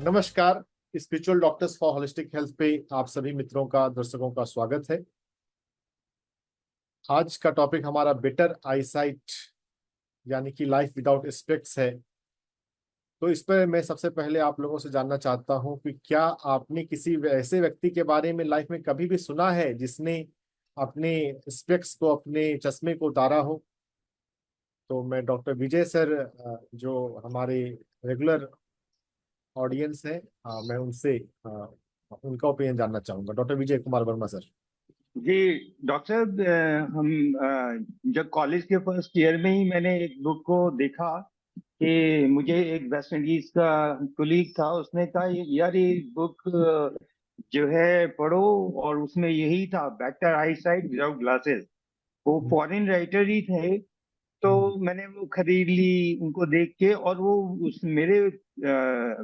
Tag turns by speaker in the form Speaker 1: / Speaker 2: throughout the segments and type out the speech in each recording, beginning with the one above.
Speaker 1: नमस्कार। Spiritual doctors for holistic health पे आप सभी मित्रों का, दर्शकों का स्वागत है। आज का टॉपिक हमारा बेटर आईसाइट यानी कि लाइफ विदाउट स्पेक्ट्स है। तो इस पर मैं सबसे पहले आप लोगों से जानना चाहता हूं कि क्या आपने किसी ऐसे व्यक्ति के बारे में लाइफ में कभी भी सुना है जिसने अपने स्पेक्ट्स को, अपने चश्मे को उतारा हो। तो मैं डॉक्टर विजय सर, जो हमारे रेगुलर ऑडियंस है, मैं उनसे उनका ओपिनियन जानना चाहूंगा। Doctor Vijay Kumar Verma sir.
Speaker 2: जी डॉक्टर साहब, हम जब कॉलेज के फर्स्ट ईयर में ही मैंने एक बुक को देखा कि मुझे एक वेस्ट इंडीज का कुलीग था, उसने कहा यार ये बुक जो है पढ़ो, और उसमें यही था, better I site without glasses. वो फॉरेन राइटर ही थे। तो मैंने वो खरीद ली उनको देख के, और वो उस मेरे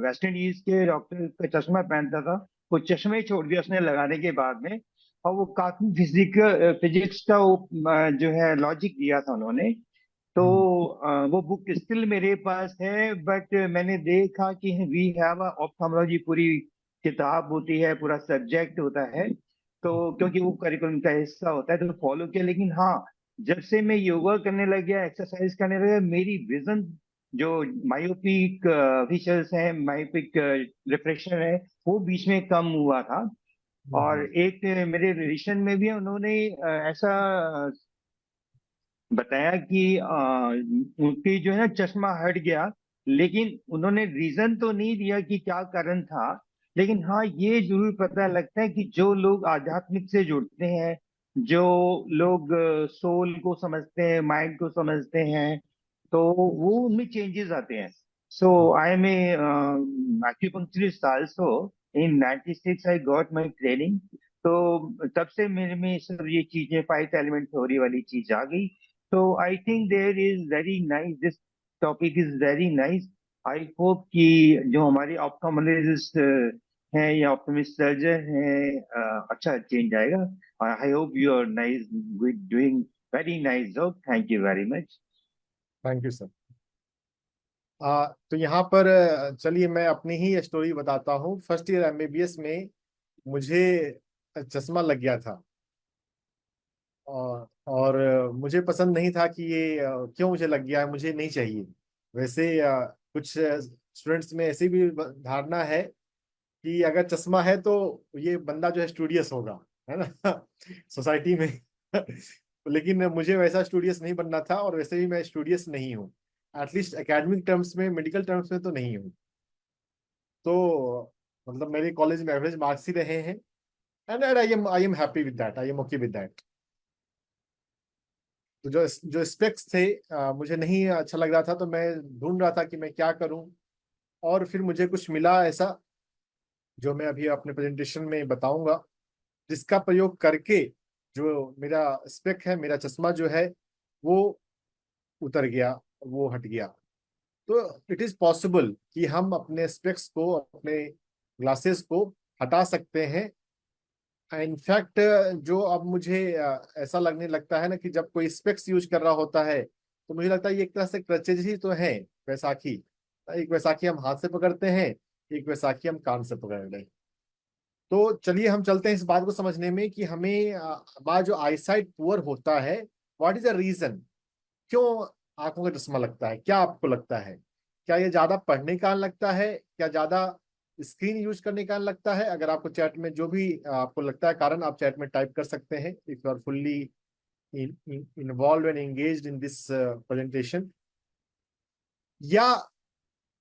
Speaker 2: वेस्ट इंडीज के डॉक्टर का चश्मा पहनता था, वो चश्मे छोड़ दिया उसने लगाने के बाद में। और वो काफी फिजिक्स का वो जो है लॉजिक दिया था उन्होंने। तो वो बुक स्टिल मेरे पास है, बट मैंने देखा कि वी हैव ऑप्थेल्मोलॉजी पूरी किताब होती है, पूरा सब्जेक्ट होता है, तो क्योंकि वो करिकुलम का हिस्सा होता है तो फॉलो किया। लेकिन हाँ, जब से मैं योगा करने लग गया, एक्सरसाइज करने लग गया, मेरी विजन जो मायोपिक फीचर्स हैं, मायोपिक रिफ्रैक्शन है, वो बीच में कम हुआ था। और एक मेरे रिलेशन में भी है, उन्होंने ऐसा बताया कि उनकी जो है ना चश्मा हट गया। लेकिन उन्होंने रीजन तो नहीं दिया कि क्या कारण था। लेकिन हाँ, ये जरूर पता लगता है कि जो लोग आध्यात्मिक से जुड़ते हैं, जो लोग सोल को समझते हैं, माइंड को समझते हैं, तो वो उनमें चेंजेस आते हैं। So I am a acupuncturist also. In 96 I got my training. तो तब से मेरे में सब ये चीजें, फाइव एलिमेंट थ्योरी वाली चीज आ गई। So I think there is very nice. This topic is very nice. I hope कि जो हमारे ऑप्थोमेट्रिस्ट हैं या ऑप्टोमिस्ट सर्जन हैं, अच्छा चेंज आएगा। I hope you are nice, doing very nice job. Thank you very much.
Speaker 1: Thank you sir. तो यहाँ पर चलिए मैं अपनी ही स्टोरी बताता हूँ। फर्स्ट ईयर एमबीबीएस में मुझे चश्मा लग गया था। और मुझे पसंद नहीं था कि ये क्यों मुझे लग गया है, मुझे नहीं चाहिए। वैसे कुछ स्टूडेंट्स में ऐसी भी धारणा है कि अगर चश्मा है तो ये बंदा जो है स्टूडियस होगा, है ना सोसाइटी में लेकिन मुझे वैसा स्टूडियस नहीं बनना था, और वैसे भी मैं स्टूडियस नहीं हूँ। एटलीस्ट एकेडमिक टर्म्स में, मेडिकल टर्म्स में तो नहीं हूँ। तो मतलब मेरे कॉलेज में एवरेज मार्क्स ही रहे हैं। And I am happy with that, I am okay with that. तो जो जो स्पेक्स थे, मुझे नहीं अच्छा लग रहा था, तो मैं ढूंढ रहा था कि मैं क्या करूं। और फिर मुझे कुछ मिला ऐसा जो मैं अभी अपने प्रेजेंटेशन में बताऊंगा, जिसका प्रयोग करके जो मेरा स्पेक है, मेरा चश्मा जो है, वो उतर गया, वो हट गया। तो इट इज पॉसिबल कि हम अपने स्पेक्स को, अपने ग्लासेस को हटा सकते हैं। इनफैक्ट जो अब मुझे ऐसा लगने लगता है ना कि जब कोई स्पेक्स यूज कर रहा होता है, तो मुझे लगता है ये एक तरह से क्रचेज ही तो है। वैसाखी, एक वैसाखी हम हाथ से पकड़ते हैं, एक वैसाखी हम कान से पकड़ रहे हैं। तो चलिए हम चलते हैं इस बात को समझने में कि हमें हमारा जो आईसाइट पुअर होता है, व्हाट इज द रीजन, क्यों आंखों का चश्मा लगता है। क्या आपको लगता है? क्या ये ज्यादा पढ़ने का कारण लगता है? क्या ज्यादा स्क्रीन यूज करने का कारण लगता है? अगर आपको चैट में जो भी आपको लगता है कारण, आप चैट में टाइप कर सकते हैं if you are fully involve and engaged in this presentation. या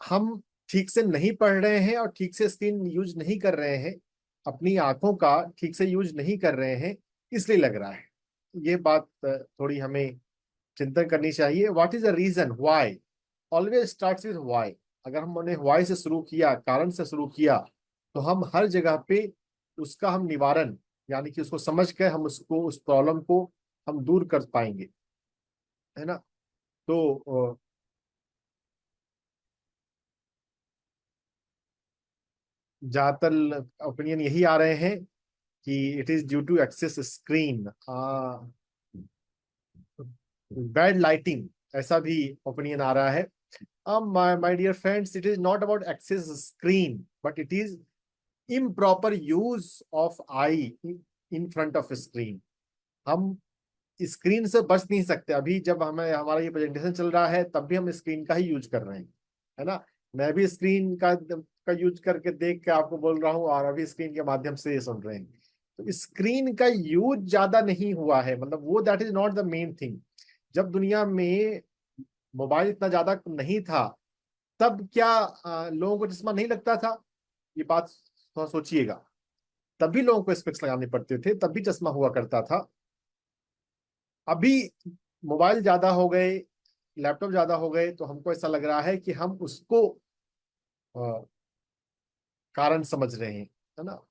Speaker 1: हम ठीक से नहीं पढ़ रहे हैं और ठीक से स्क्रीन यूज नहीं कर रहे हैं, अपनी आंखों का ठीक से यूज नहीं कर रहे हैं, इसलिए लग रहा है। ये बात थोड़ी हमें चिंतन करनी चाहिए। What is the reason why? Always starts with why. अगर हमने व्हाई से शुरू किया, कारण से शुरू किया, तो हम हर जगह पे उसका हम निवारण, यानी कि उसको समझ कर हम उसको, उस प्रॉब्लम को हम दूर कर पाएंगे, है ना। तो ज्यादातर ओपिनियन यही आ रहे हैं कि it is due to excess screen, bad lighting, ऐसा भी ओपिनियन आ रहा है। My dear friends, it is not about excess screen. But it is improper use of eye in front of screen. हम स्क्रीन से बच नहीं सकते। अभी जब हमें हमारा ये प्रेजेंटेशन चल रहा है तब भी हम स्क्रीन का ही यूज कर रहे हैं, है ना। मैं भी स्क्रीन का यूज करके देख के आपको बोल रहा हूँ, और अभी स्क्रीन के माध्यम से ये सुन रहे हैं। तो स्क्रीन का यूज ज्यादा नहीं हुआ है, मतलब वो that is not the main thing. जब दुनिया में मोबाइल इतना ज्यादा नहीं था, तब क्या लोगों को चश्मा नहीं लगता था? ये बात थोड़ा सोचिएगा। तब भी लोगों को स्पेक्स लगाने पड़ते थे, तब भी चश्मा हुआ करता था। अभी मोबाइल ज्यादा हो गए, लैपटॉप ज्यादा हो गए, तो हमको ऐसा लग रहा है कि हम उसको अ, कारण समझ रहे हैं, है ना।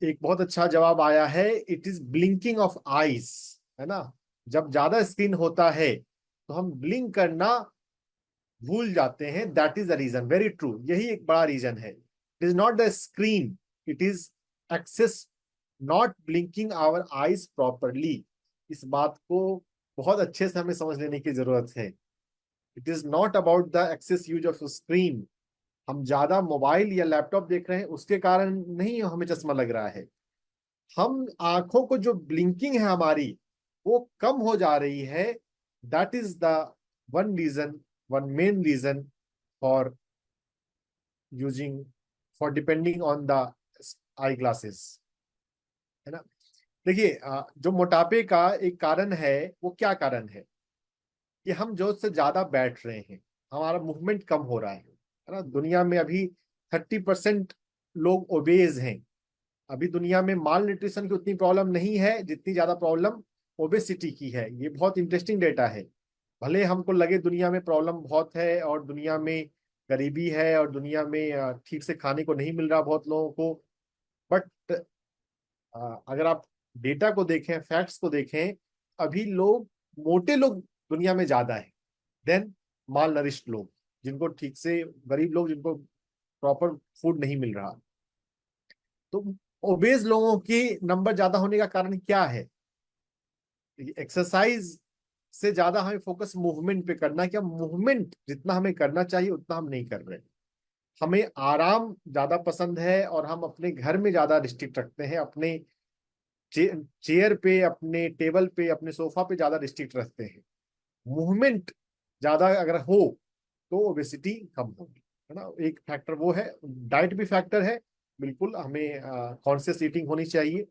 Speaker 1: एक बहुत अच्छा जवाब आया है, it is blinking of eyes, है ना। जब ज्यादा स्क्रीन होता है तो हम ब्लिंक करना भूल जाते हैं। That is the reason, very true, यही एक बड़ा रीजन है। It is not the screen, it is excess not blinking our eyes properly. इस बात को बहुत अच्छे से हमें समझ लेने की जरूरत है। It is not about the excess use of screen. हम ज्यादा मोबाइल या लैपटॉप देख रहे हैं उसके कारण नहीं हमें चश्मा लग रहा है। हम आंखों को जो ब्लिंकिंग है हमारी, वो कम हो जा रही है। That is the one reason, one main reason for using, for depending on the eye glasses, है ना। देखिए, जो मोटापे का एक कारण है, वो क्या कारण है? कि हम जो से ज्यादा बैठ रहे हैं, हमारा मूवमेंट कम हो रहा है ना। दुनिया में अभी 30% लोग ओबेज हैं। अभी दुनिया में माल न्यूट्रिशन की उतनी प्रॉब्लम नहीं है जितनी ज्यादा प्रॉब्लम ओबेसिटी की है। ये बहुत इंटरेस्टिंग डेटा है। भले हमको लगे दुनिया में प्रॉब्लम बहुत है, और दुनिया में गरीबी है, और दुनिया में ठीक से खाने को नहीं मिल रहा बहुत लोगों को, बट अगर आप डेटा को देखें, फैक्ट्स को देखें, अभी लोग, मोटे लोग दुनिया में ज्यादा है देन माल नरिश्ड लोग, जिनको ठीक से, गरीब लोग जिनको प्रॉपर फूड नहीं मिल रहा। तो ओबेज लोगों की नंबर ज्यादा होने का कारण क्या है? एक्सरसाइज से ज्यादा हमें फोकस मूवमेंट पे करना है। क्या मूवमेंट जितना हमें करना चाहिए उतना हम नहीं कर रहे। हमें आराम ज्यादा पसंद है, और हम अपने घर में ज्यादा रिस्ट्रिक्ट रखते हैं। अपने चेयर पे, अपने टेबल पे, अपने सोफा पे ज्यादा रिस्ट्रिक्ट रखते हैं। मूवमेंट ज्यादा अगर हो तो ओबेसिटी कम होगी, है ना। एक फैक्टर वो है। डाइट भी फैक्टर है, बिल्कुल हमें कॉन्शियस ईटिंग होनी चाहिए।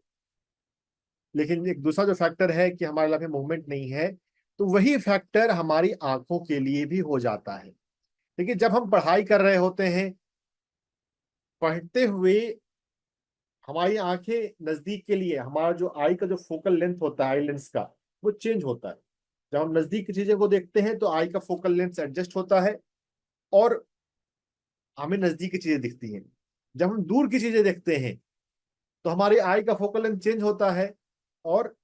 Speaker 1: लेकिन एक दूसरा जो फैक्टर है कि हमारे लाइफ में मूवमेंट नहीं है, तो वही फैक्टर हमारी आंखों के लिए भी हो जाता है। देखिए, जब हम पढ़ाई कर रहे होते हैं, पढ़ते हुए हमारी आंखें नजदीक के लिए, हमारा जो आई का जो फोकल लेंथ होता है, आई लेंस का, वो चेंज होता है। जब हम नजदीक की चीजें को देखते हैं तो आई का फोकल लेंथ एडजस्ट होता है, और हमें नजदीक की चीजें दिखती हैं। जब हम दूर की चीजें देखते हैं तो हमारी आई का फोकल लेंथ चेंज होता है, और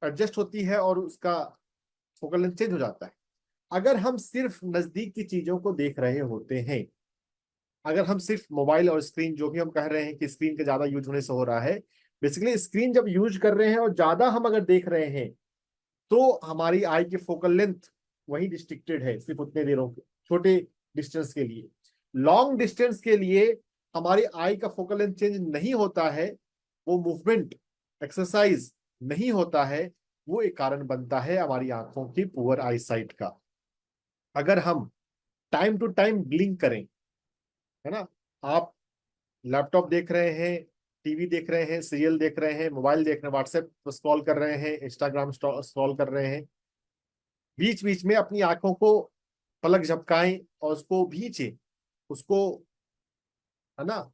Speaker 1: एडजस्ट होती है, और उसका फोकल लेंथ चेंज हो जाता है। अगर हम सिर्फ नजदीक की चीजों को देख रहे होते हैं, अगर हम सिर्फ मोबाइल और स्क्रीन, जो भी हम कह रहे हैं कि स्क्रीन के ज्यादा यूज होने से हो रहा है, बेसिकली स्क्रीन जब यूज कर रहे हैं और ज्यादा हम अगर देख रहे हैं, तो हमारी आई की फोकल लेंथ वही रिस्ट्रिक्टेड है, सिर्फ उतने देरों के छोटे डिस्टेंस के लिए। लॉन्ग डिस्टेंस के लिए हमारी आई का फोकल लेंथ चेंज नहीं होता है, वो मूवमेंट, एक्सरसाइज नहीं होता है, वो एक कारण बनता है हमारी आंखों की पुअर आई साइट का। अगर हम टाइम टू टाइम ब्लिंक करें, है ना। आप लैपटॉप देख रहे हैं, टीवी देख रहे हैं, सीरियल देख रहे हैं, मोबाइल देख रहे हैं, व्हाट्सएप स्क्रॉल कर रहे हैं, इंस्टाग्राम स्क्रॉल कर रहे हैं, बीच बीच में अपनी आंखों को पलक झपकाएं और उसको भींचे, उसको, है ना।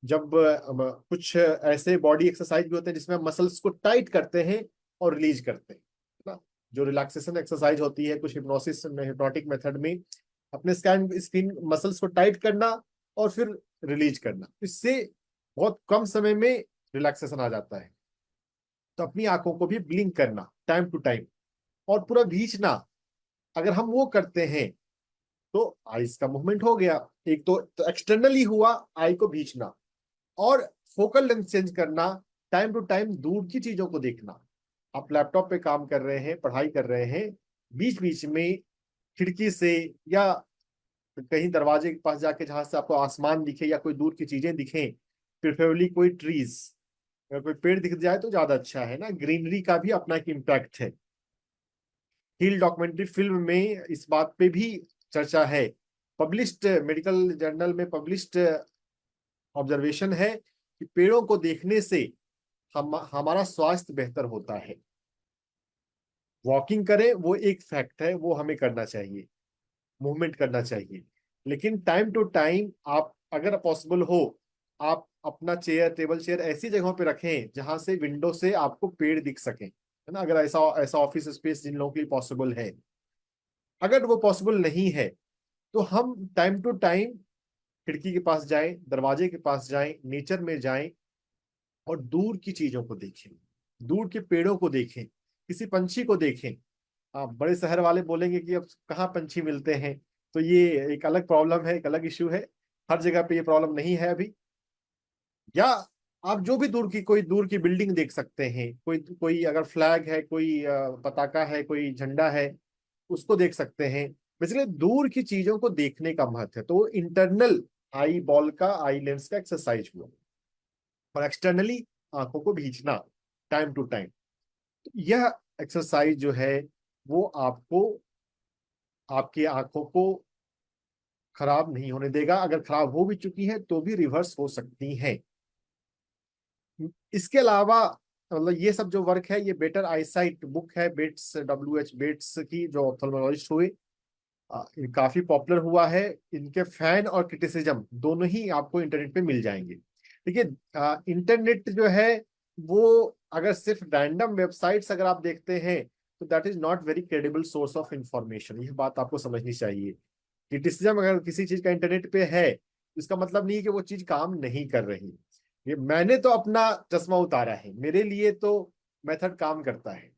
Speaker 1: जब कुछ ऐसे बॉडी एक्सरसाइज भी होते हैं जिसमें मसल्स को टाइट करते हैं और रिलीज करते हैं, है ना। जो रिलैक्सेशन एक्सरसाइज होती है कुछ हिप्नोसिस में, हिप्नोटिक मेथड में, अपने स्क्रीन मसल्स को टाइट करना और फिर रिलीज करना, इससे बहुत कम समय में रिलैक्सेशन आ जाता है। तो अपनी आंखों को भी ब्लिंक करना टाइम टू टाइम, और पूरा भींचना, अगर हम वो करते हैं तो आईज का मूवमेंट हो गया। एक तो एक्सटर्नली हुआ आई को भींचना, और फोकल लेंथ चेंज करना, टाइम टू टाइम दूर की चीजों को देखना। आप लैपटॉप पे काम कर रहे हैं, पढ़ाई कर रहे हैं, बीच बीच में खिड़की से या कहीं दरवाजे के पास जाके जहां से आपको आसमान दिखे या कोई दूर की चीजें दिखें, प्रिफरेबली कोई ट्रीज, अगर कोई पेड़ दिख जाए तो ज्यादा अच्छा है ना। ग्रीनरी का भी अपना एक इम्पैक्ट है। हिल डॉक्यूमेंट्री फिल्म में इस बात पे भी चर्चा है, पब्लिश्ड मेडिकल जर्नल में पब्लिश्ड ऑब्जर्वेशन है कि पेड़ों को देखने से हमारा स्वास्थ्य बेहतर होता है। वॉकिंग करें वो एक फैक्ट है, वो हमें करना चाहिए, मूवमेंट करना चाहिए, लेकिन टाइम टू टाइम आप अगर पॉसिबल हो, आप अपना चेयर, टेबल चेयर ऐसी जगहों पे रखें जहां से विंडो से आपको पेड़ दिख सकें, है ना। अगर ऐसा ऐसा ऑफिस स्पेस जिन लोगों के लिए पॉसिबल है, अगर वो पॉसिबल नहीं है तो हम टाइम टू टाइम खिड़की के पास जाएं, दरवाजे के पास जाएं, नेचर में जाएं और दूर की चीजों को देखें, दूर के पेड़ों को देखें, किसी पंछी को देखें। आप बड़े शहर वाले बोलेंगे कि अब कहाँ पंछी मिलते हैं, तो ये एक अलग प्रॉब्लम है, एक अलग इश्यू है। हर जगह पे ये प्रॉब्लम नहीं है अभी। या आप जो भी दूर की, कोई दूर की बिल्डिंग देख सकते हैं, कोई कोई अगर फ्लैग है, कोई पताका है, कोई झंडा है, उसको देख सकते हैं। बेसिकली दूर की चीजों को देखने का महत्व है। तो इंटरनल आई बॉल का, आई लेंस का एक्सरसाइज हुआ, और एक्सटर्नली आंखों को भींचना टाइम टू टाइम। तो यह एक्सरसाइज जो है वो आपको, आपकी आंखों को खराब नहीं होने देगा। अगर खराब हो भी चुकी है तो भी रिवर्स हो सकती हैं। इसके अलावा मतलब ये सब जो वर्क है, ये बेटर आईसाइट बुक है, बेट्स, WH बेट्स की, जो ऑप्थेल्मोलॉजिस्ट हुए, ये काफी पॉपुलर हुआ है। इनके फैन और क्रिटिसिज्म दोनों ही आपको इंटरनेट पे मिल जाएंगे। देखिए, इंटरनेट जो है वो, अगर सिर्फ रैंडम वेबसाइट्स अगर आप देखते हैं तो that is not very credible source of information. यह बात आपको समझनी चाहिए। क्रिटिसिज्म अगर किसी चीज का इंटरनेट पे है, इसका मतलब नहीं कि वो चीज काम नहीं कर रही। ये मैंने तो अपना चश्मा उतारा है, मेरे लिए तो मेथड काम करता है।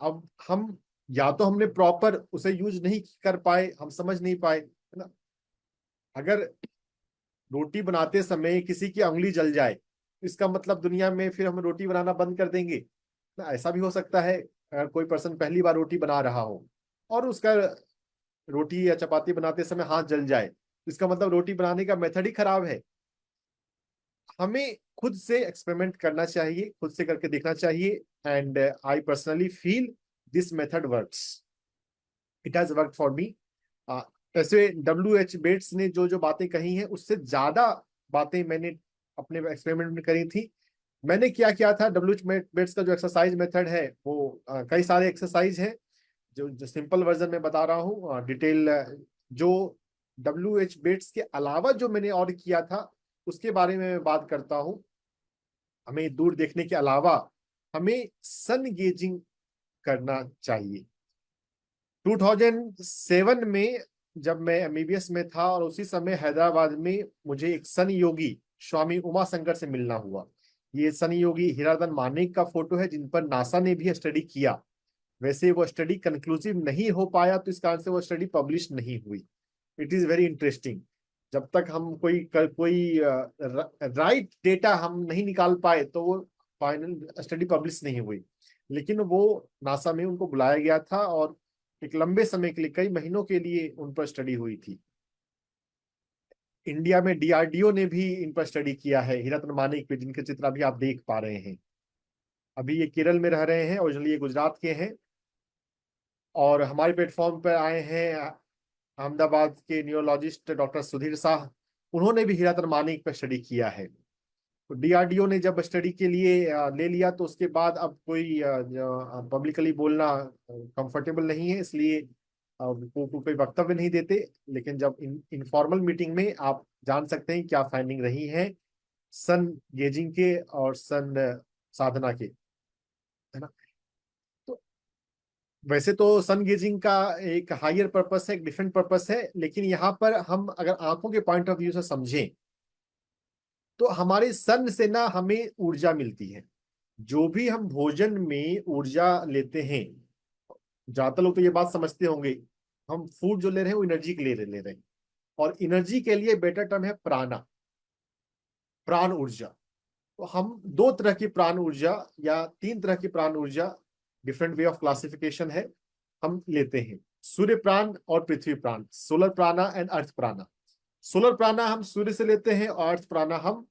Speaker 1: अब हम, या तो हमने प्रॉपर उसे यूज नहीं कर पाए, हम समझ नहीं पाए, है ना। अगर रोटी बनाते समय किसी की उंगली जल जाए, इसका मतलब दुनिया में फिर हम रोटी बनाना बंद कर देंगे ना। ऐसा भी हो सकता है, अगर कोई पर्सन पहली बार रोटी बना रहा हो और उसका रोटी या चपाती बनाते समय हाथ जल जाए, इसका मतलब रोटी बनाने का मेथड ही खराब है। हमें खुद से एक्सपेरिमेंट करना चाहिए, खुद से करके देखना चाहिए। And I personally feel this method works, it has work for me. ऐसे WH बेट्स ने जो जो बातें कही हैं उससे ज्यादा बातें मैंने अपने एक्सपेरिमेंट में करी थी। मैंने क्या किया था, WH बेट्स का जो एक्सरसाइज मेथड है वो कई सारे एक्सरसाइज हैं। जो सिंपल वर्जन में बता रहा हूँ, डिटेल जो WH बेट्स के अलावा जो मैंने और किया था उसके बारे में मैं बात करता हूँ। हमें दूर देखने के अलावा हमें सन गेजिंग करना चाहिए। 2007 में जब मैं MBBS में था, और उसी समय हैदराबाद में मुझे एक सन योगी स्वामी उमा शंकर से मिलना हुआ। ये सन योगी हीराधन मानेक का फोटो है, जिन पर नासा ने भी स्टडी किया। वैसे वो स्टडी कंक्लूसिव नहीं हो पाया, तो इस कारण से वो स्टडी पब्लिश नहीं हुई। It is very interesting. जब तक हम कोई राइट डेटा हम नहीं निकाल पाए तो वो फाइनल स्टडी पब्लिश नहीं हुई। लेकिन वो नासा में उनको बुलाया गया था, और एक लंबे समय के लिए, कई महीनों के लिए उन पर स्टडी हुई थी। इंडिया में DRDO ने भी इन पर स्टडी किया है, हीरातन मानेक पे, जिनके चित्र अभी आप देख पा रहे हैं। अभी ये केरल में रह रहे हैं, ओरिजिनली ये गुजरात के हैं, और हमारे प्लेटफॉर्म पर आए हैं अहमदाबाद के न्यूरोलॉजिस्ट डॉक्टर सुधीर शाह। उन्होंने भी हीरातन मानेक पर स्टडी किया है। तो DRDO ने जब स्टडी के लिए ले लिया, तो उसके बाद अब कोई पब्लिकली बोलना कंफर्टेबल नहीं है, इसलिए कोई वक्तव्य नहीं देते। लेकिन जब इनफॉर्मल मीटिंग में आप जान सकते हैं क्या फाइंडिंग रही है सन गेजिंग के और सन साधना के, है ना। तो वैसे तो सन गेजिंग का एक हायर पर्पस है, एक डिफरेंट पर्पस है, लेकिन यहाँ पर हम अगर आंखों के पॉइंट ऑफ व्यू से समझें तो हमारे सन से ना हमें ऊर्जा मिलती है। जो भी हम भोजन में ऊर्जा लेते हैं, ज्यादातर लोग तो ये बात समझते होंगे, हम फूड जो ले रहे हैं वो एनर्जी के लिए ले रहे हैं, और एनर्जी के लिए बेटर टर्म है प्राणा, प्राण ऊर्जा। तो हम दो तरह की प्राण ऊर्जा या तीन तरह की प्राण ऊर्जा, डिफरेंट वे ऑफ क्लासिफिकेशन है, हम लेते हैं। सूर्य प्राण और पृथ्वी प्राण, सोलर प्राणा एंड अर्थ प्राणा। सोलर प्राणा हम सूर्य से लेते हैं और अर्थ प्राणा हम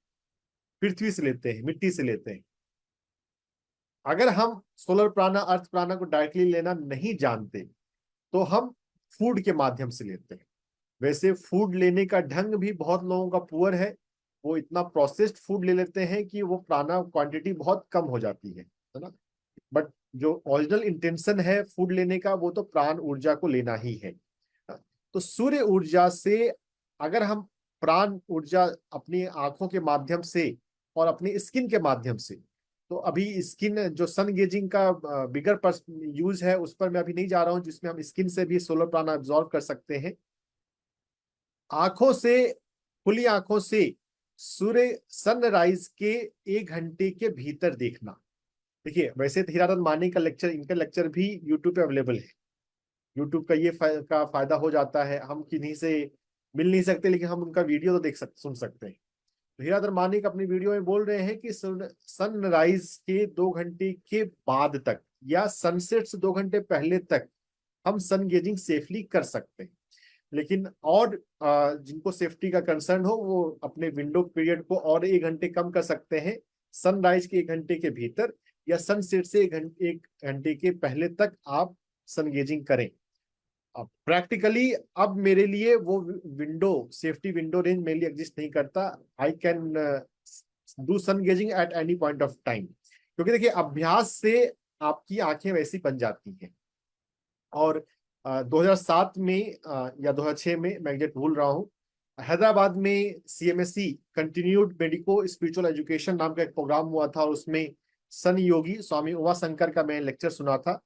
Speaker 1: पृथ्वी से लेते हैं, मिट्टी से लेते हैं। अगर हम सोलर प्राणा अर्थ प्राणा को डायरेक्टली लेना नहीं जानते तो हम फूड के माध्यम से लेते हैं। वैसे फूड लेने का ढंग भी बहुत लोगों का पुअर है, वो इतना प्रोसेस्ड फूड ले लेते हैं कि वो प्राणा क्वांटिटी बहुत कम हो जाती है ना। बट जो ओरिजिनल इंटेंशन है फूड लेने का वो तो प्राण ऊर्जा को लेना ही है। तो सूर्य ऊर्जा से अगर हम प्राण ऊर्जा अपनी आंखों के माध्यम से और अपनी स्किन के माध्यम से, तो अभी स्किन जो सन गेजिंग का बिगर यूज है उस पर मैं अभी नहीं जा रहा हूं, जिसमें हम स्किन से भी सोलर प्राण एब्जॉर्व कर सकते हैं। आंखों से, खुली आंखों से सूर्य सनराइज के 1 घंटे के भीतर देखना। देखिए वैसे तो हीरारन माने का लेक्चर, इनका लेक्चर भी यूट्यूब पे अवेलेबल है। यूट्यूब का ये का फायदा हो जाता है, हम किन्हीं से मिल नहीं सकते लेकिन हम उनका वीडियो तो सुन सकते हैं। तो हीराधर मानिक अपनी वीडियो में बोल रहे हैं कि सनराइज के 2 घंटे के बाद तक या सनसेट से 2 घंटे पहले तक हम सन गेजिंग सेफली कर सकते हैं। लेकिन और जिनको सेफ्टी का कंसर्न हो वो अपने विंडो पीरियड को और 1 घंटे कम कर सकते हैं। सनराइज के 1 घंटे के भीतर या सनसेट से 1 घंटे के पहले तक आप सन गेजिंग करें। अब प्रैक्टिकली अब मेरे लिए वो विंडो, सेफ्टी विंडो रेंज मेरे लिए एग्जिस्ट नहीं करता। I can do sun gazing at any point of time, क्योंकि देखिए अभ्यास से आपकी आंखें वैसी बन जाती हैं। और 2007 में या 2006 में, मैं एग्जैक्ट भूल रहा हूँ, हैदराबाद में CMSE continued medico spiritual education नाम का एक प्रोग्राम हुआ था और उसमें सन योगी स्वामी उमाशंकर का मैं लेक्चर सुना था।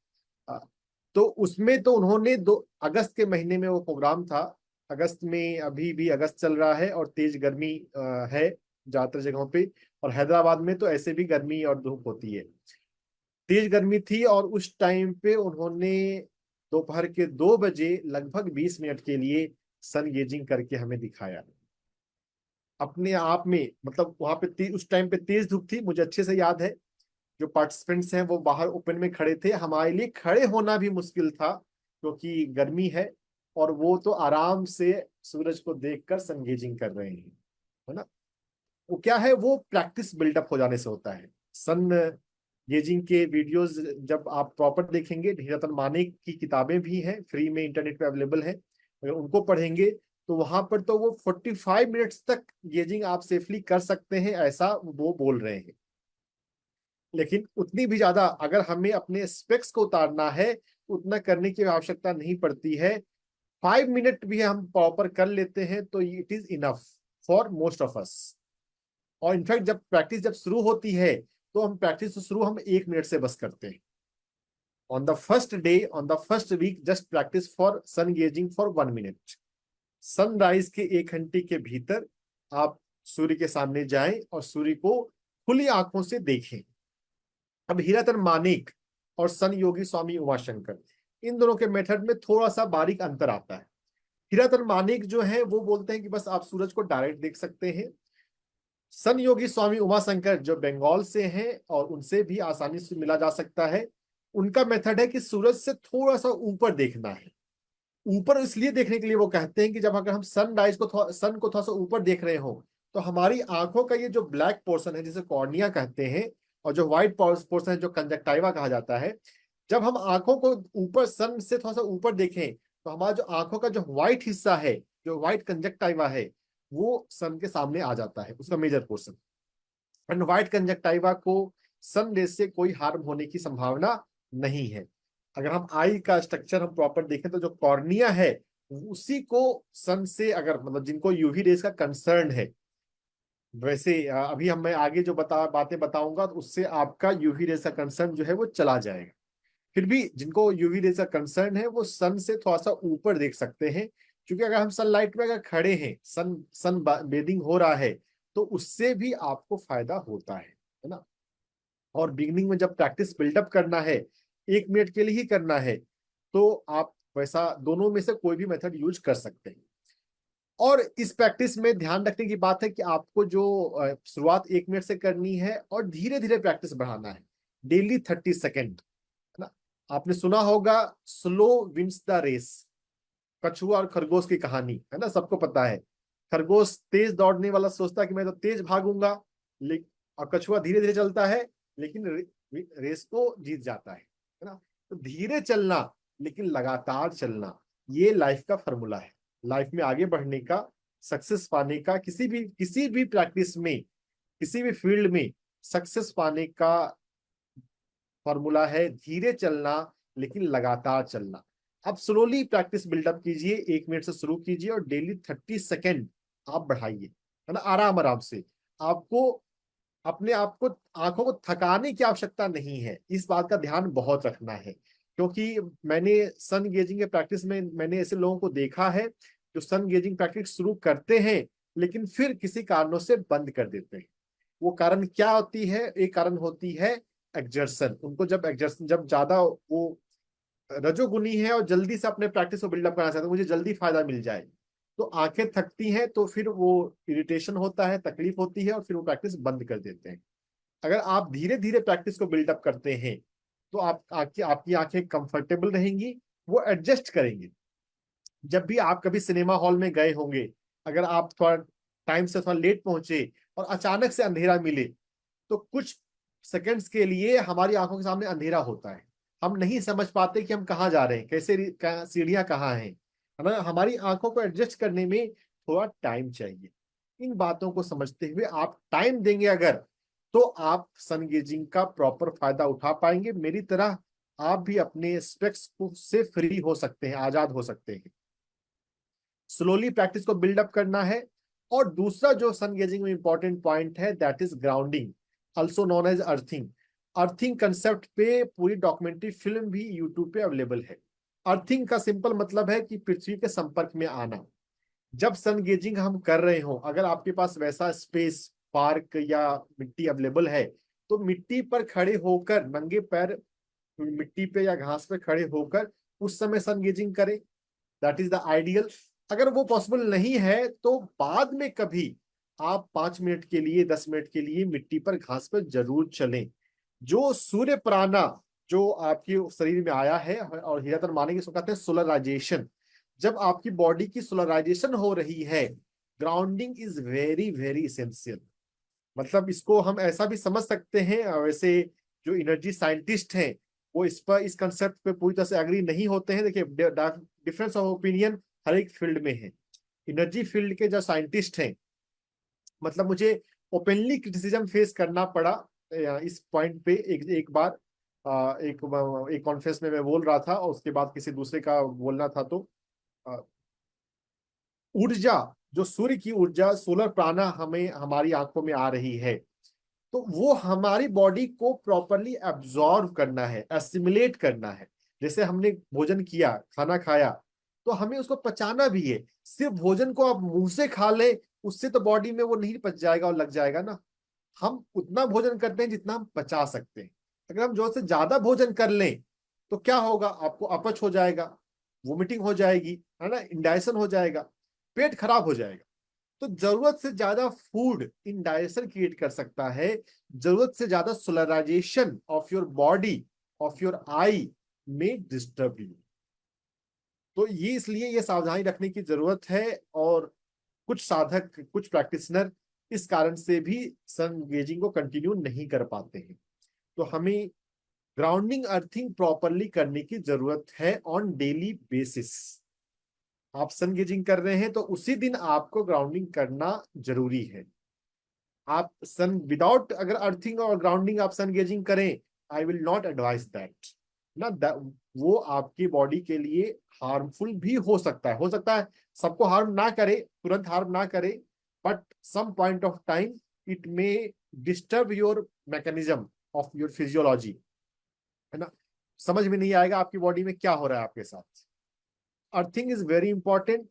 Speaker 1: तो उसमें तो उन्होंने 2 अगस्त के महीने में वो प्रोग्राम था। अगस्त में, अभी भी अगस्त चल रहा है और तेज गर्मी है ज्यादातर जगहों पे, और हैदराबाद में तो ऐसे भी गर्मी और धूप होती है। तेज गर्मी थी और उस टाइम पे उन्होंने दोपहर के 2 बजे लगभग 20 मिनट के लिए सन गेजिंग करके हमें दिखाया। अपने आप में मतलब वहां पे उस टाइम पे तेज धूप थी, मुझे अच्छे से याद है। जो पार्टिसिपेंट्स हैं वो बाहर ओपन में खड़े थे, हमारे लिए खड़े होना भी मुश्किल था क्योंकि गर्मी है, और वो तो आराम से सूरज को देखकर सनगेजिंग कर रहे हैं, है ना। वो क्या है, वो प्रैक्टिस बिल्डअप हो जाने से होता है। सन गेजिंग के वीडियोस जब आप प्रॉपर देखेंगे, हीरातन माने की किताबें भी हैं, फ्री में इंटरनेट पे अवेलेबल है, अगर उनको पढ़ेंगे तो वहां पर तो वो 45 मिनट्स तक गेजिंग आप सेफली कर सकते हैं, ऐसा वो बोल रहे हैं। लेकिन उतनी भी ज्यादा अगर हमें अपने स्पेक्स को उतारना है उतना करने की आवश्यकता नहीं पड़ती है। 5 मिनट भी हम प्रॉपर कर लेते हैं तो it is enough for most of us. और इनफैक्ट जब प्रैक्टिस जब शुरू होती है तो हम प्रैक्टिस शुरू हम 1 मिनट से बस करते हैं। On the first day, on the first week, just practice for sun gazing for 1 minute. Sunrise के 1 घंटे के भीतर आप सूर्य के सामने जाएं और सूर्य को खुली आंखों से देखें। अब हीरातन मानिक और सन योगी स्वामी उमाशंकर, इन दोनों के मेथड में थोड़ा सा बारीक अंतर आता है। हीरातन मानिक जो है वो बोलते हैं कि बस आप सूरज को डायरेक्ट देख सकते हैं। सन योगी स्वामी उमाशंकर जो बंगाल से हैं और उनसे भी आसानी से मिला जा सकता है, उनका मेथड है कि सूरज से थोड़ा सा ऊपर देखना है। ऊपर इसलिए देखने के लिए वो कहते हैं कि जब अगर हम सनराइज को सन को थोड़ा सा ऊपर देख रहे हो तो हमारी आंखों का ये जो ब्लैक पोर्शन है जिसे कॉर्निया कहते हैं, और जो व्हाइट पोर्शन है जो कंजक्टाइवा कहा जाता है, जब हम आंखों को ऊपर सन से थोड़ा सा ऊपर देखें तो हमारा जो आंखों का जो व्हाइट हिस्सा है, जो व्हाइट कंजक्टाइवा है, वो सन के सामने आ जाता है, उसका major portion. And white conjunctiva को सन रेज से कोई हार्म होने की संभावना नहीं है। अगर हम आई का स्ट्रक्चर हम प्रॉपर देखें तो जो कॉर्निया है उसी को सन से, अगर मतलब जिनको यूवी रेज का कंसर्न है, वैसे अभी हम मैं आगे जो बातें बताऊंगा तो उससे आपका यूवी रेज का कंसर्न जो है वो चला जाएगा। फिर भी जिनको यूवी रेज का कंसर्न है वो सन से थोड़ा सा ऊपर देख सकते हैं, क्योंकि अगर हम सनलाइट में अगर खड़े हैं, सन बेदिंग हो रहा है, तो उससे भी आपको फायदा होता है ना। और बिगिनिंग में जब प्रैक्टिस बिल्डअप करना है, 1 मिनट के लिए ही करना है, तो आप वैसा दोनों में से कोई भी मेथड यूज कर सकते हैं। और इस प्रैक्टिस में ध्यान रखने की बात है कि आपको जो शुरुआत 1 मिनट से करनी है और धीरे धीरे प्रैक्टिस बढ़ाना है, डेली 30 सेकेंड, है ना। आपने सुना होगा स्लो विंस द रेस, कछुआ और खरगोश की कहानी है ना, सबको पता है। खरगोश तेज दौड़ने वाला सोचता है कि मैं तो तेज भागूंगा, लेकिन और कछुआ धीरे धीरे चलता है, लेकिन रेस को जीत जाता है ना। तो धीरे चलना लेकिन लगातार चलना, ये लाइफ का फॉर्मूला है। लाइफ में आगे बढ़ने का, सक्सेस पाने का, किसी भी प्रैक्टिस में, किसी भी फील्ड में सक्सेस पाने का फॉर्मूला है धीरे चलना लेकिन लगातार चलना। आप स्लोली प्रैक्टिस बिल्डअप कीजिए, 1 मिनट से शुरू कीजिए और डेली 30 सेकेंड आप बढ़ाइए, है ना, आराम आराम से। आपको अपने आप को, आंखों को थकाने की आवश्यकता नहीं है, इस बात का ध्यान बहुत रखना है। क्योंकि मैंने सन गेजिंग के प्रैक्टिस में मैंने ऐसे लोगों को देखा है जो सन गेजिंग प्रैक्टिस शुरू करते हैं लेकिन फिर किसी कारणों से बंद कर देते हैं। वो कारण क्या होती है? एक कारण होती है एक्जर्सन। उनको जब एक्जर्सन, जब ज्यादा वो रजोगुनी है और जल्दी से अपने प्रैक्टिस को बिल्डअप करना चाहते हैं, मुझे जल्दी फायदा मिल जाए, तो आंखें थकती हैं, तो फिर वो इरिटेशन होता है, तकलीफ होती है और फिर वो प्रैक्टिस बंद कर देते हैं। अगर आप धीरे धीरे प्रैक्टिस को बिल्डअप करते हैं तो आपकी आंखें कंफर्टेबल रहेंगी, वो एडजस्ट करेंगे। जब भी आप कभी सिनेमा हॉल में गए होंगे, अगर आप थोड़ा टाइम से थोड़ा लेट पहुंचे और अचानक से अंधेरा मिले, तो कुछ सेकंड्स के लिए हमारी आंखों के सामने अंधेरा होता है। हम नहीं समझ पाते कि हम कहाँ जा रहे हैं, सीढ़ियां कहाँ हैं, है ना। हमारी आंखों को एडजस्ट करने में थोड़ा टाइम चाहिए। इन बातों को समझते हुए आप टाइम देंगे अगर, तो आप सन गेजिंग का प्रॉपर फायदा उठा पाएंगे। मेरी तरह आप भी अपने स्पेक्स को से फ्री हो सकते हैं, आजाद हो सकते हैं। स्लोली प्रैक्टिस को बिल्डअप करना है। और दूसरा जो सन गेजिंग में इंपॉर्टेंट पॉइंट है, that is grounding, also known as earthing. Earthing concept पे पूरी डॉक्यूमेंट्री फिल्म भी यूट्यूब पे अवेलेबल है। अर्थिंग का सिंपल मतलब है कि पृथ्वी के संपर्क में आना। जब सन गेजिंग हम कर रहे हो, अगर आपके पास वैसा स्पेस, पार्क या मिट्टी अवेलेबल है, तो मिट्टी पर खड़े होकर, नंगे पैर मिट्टी पे या घास पे खड़े होकर उस समय सन गेजिंग करें, दैट इज द आइडियल। अगर वो पॉसिबल नहीं है तो बाद में कभी आप 5 मिनट के लिए, 10 मिनट के लिए मिट्टी पर, घास पर जरूर चलें। जो सूर्य प्राणा जो आपके शरीर में आया है, और हीरातन मानेंगे इसको कहते हैं सोलराइजेशन। जब आपकी बॉडी की सोलराइजेशन हो रही है, grounding is very very essential. मतलब इसको हम ऐसा भी समझ सकते हैं, वैसे जो एनर्जी साइंटिस्ट हैं वो इस पर, इस कंसेप्ट पे पूरी तरह से एग्री नहीं होते हैं। देखिए, डिफरेंस ऑफ ओपिनियन हर एक फील्ड में है। एनर्जी फील्ड के जो साइंटिस्ट हैं, मतलब मुझे ओपनली क्रिटिसिज्म फेस करना पड़ा इस पॉइंट पे। एक बार एक कॉन्फ्रेंस में मैं बोल रहा था और उसके बाद किसी दूसरे का बोलना था, तो अ, ऊर्जा, जो सूर्य की ऊर्जा, सोलर प्राणा हमें हमारी आंखों में आ रही है, तो वो हमारी बॉडी को प्रॉपरली एब्जॉर्व करना है, एसिमुलेट करना है। जैसे हमने भोजन किया, खाना खाया, तो हमें उसको पचाना भी है। सिर्फ भोजन को आप मुंह से खा ले, उससे तो बॉडी में वो नहीं पच जाएगा और लग जाएगा ना। हम उतना भोजन करते हैं जितना हम पचा सकते हैं। अगर हम जोर से ज्यादा भोजन कर लें तो क्या होगा? आपको अपच हो जाएगा, वोमिटिंग हो जाएगी, है ना, इंडाइजेशन हो जाएगा, पेट खराब हो जाएगा। तो जरूरत से ज्यादा फूड इंडाइजेशन क्रिएट कर सकता है, जरूरत से ज्यादा solarization of your body, of your eye में डिस्टर्ब यू। तो ये इसलिए ये सावधानी रखने की जरूरत है। और कुछ साधक, कुछ प्रैक्टिशनर इस कारण से भी सन गेजिंग को कंटिन्यू नहीं कर पाते हैं। तो हमें ग्राउंडिंग, अर्थिंग प्रॉपरली करने की जरूरत है ऑन डेली बेसिस। आप सन गेजिंग कर रहे हैं तो उसी दिन आपको ग्राउंडिंग करना जरूरी है। आप सन विदाउट, अगर अर्थिंग और ग्राउंडिंग आप सन गेजिंग करें, I will not advice that ना। वो आपकी बॉडी के लिए हार्मफुल भी हो सकता है सबको हार्म ना करे, तुरंत हार्म ना करे, but some point of time it may disturb your mechanism of your physiology, है ना। समझ में नहीं आएगा आपकी बॉडी में क्या हो रहा है आपके साथ। Earthing is very important.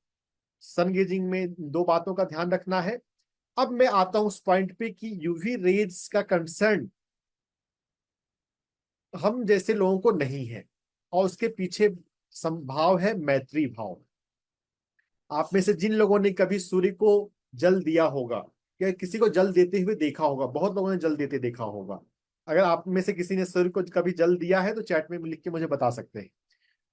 Speaker 1: Sun gazing में दो बातों का ध्यान रखना है। अब मैं आता हूं उस पॉइंट पे कि यूवी रेज का कंसर्न हम जैसे लोगों को नहीं है, और उसके पीछे संभाव है मैत्री भाव। आप में से जिन लोगों ने कभी सूर्य को जल दिया होगा या किसी को जल देते हुए देखा होगा, बहुत लोगों ने जल देते देखा होगा, अगर आप में से किसी ने सूर्य को कभी जल दिया है तो चैट में लिख के मुझे बता सकते हैं।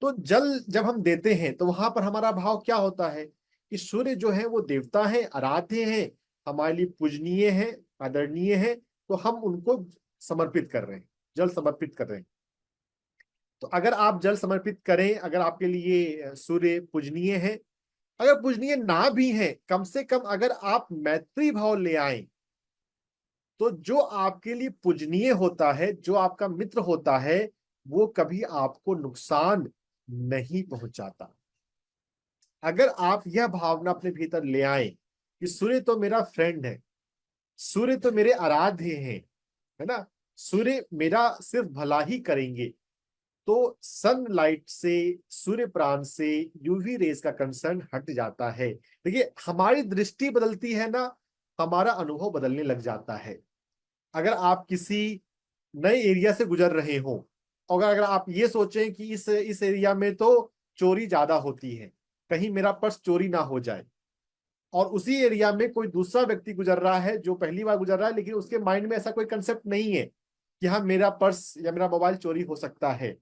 Speaker 1: तो जल जब हम देते हैं तो वहां पर हमारा भाव क्या होता है कि सूर्य जो है वो देवता है, आराध्य है, हमारे लिए पूजनीय है, आदरणीय है, तो हम उनको समर्पित कर रहे हैं, जल समर्पित कर रहे हैं। तो अगर आप जल समर्पित करें, अगर आपके लिए सूर्य पूजनीय है, अगर पूजनीय ना भी है, कम से कम अगर आप मैत्री भाव ले आए, तो जो आपके लिए पूजनीय होता है, जो आपका मित्र होता है, वो कभी आपको नुकसान नहीं पहुंचाता। अगर आप यह भावना अपने भीतर ले आए कि सूर्य तो मेरा फ्रेंड है, सूर्य तो मेरे आराध्य हैं, है ना, सूर्य मेरा सिर्फ भला ही करेंगे, तो सनलाइट से, सूर्य प्राण से यूवी रेज का कंसर्न हट जाता है। देखिए, हमारी दृष्टि बदलती है ना, हमारा अनुभव बदलने लग जाता है। अगर आप किसी नए एरिया से गुजर रहे हो, और अगर आप ये सोचें कि इस एरिया में तो चोरी ज्यादा होती है, कहीं मेरा पर्स चोरी ना हो जाए, और उसी एरिया में कोई दूसरा व्यक्ति गुजर रहा है जो पहली बार गुजर रहा है, लेकिन उसके माइंड में ऐसा कोई कंसेप्ट नहीं है कि हाँ मेरा पर्स या मेरा मोबाइल चोरी हो सकता है।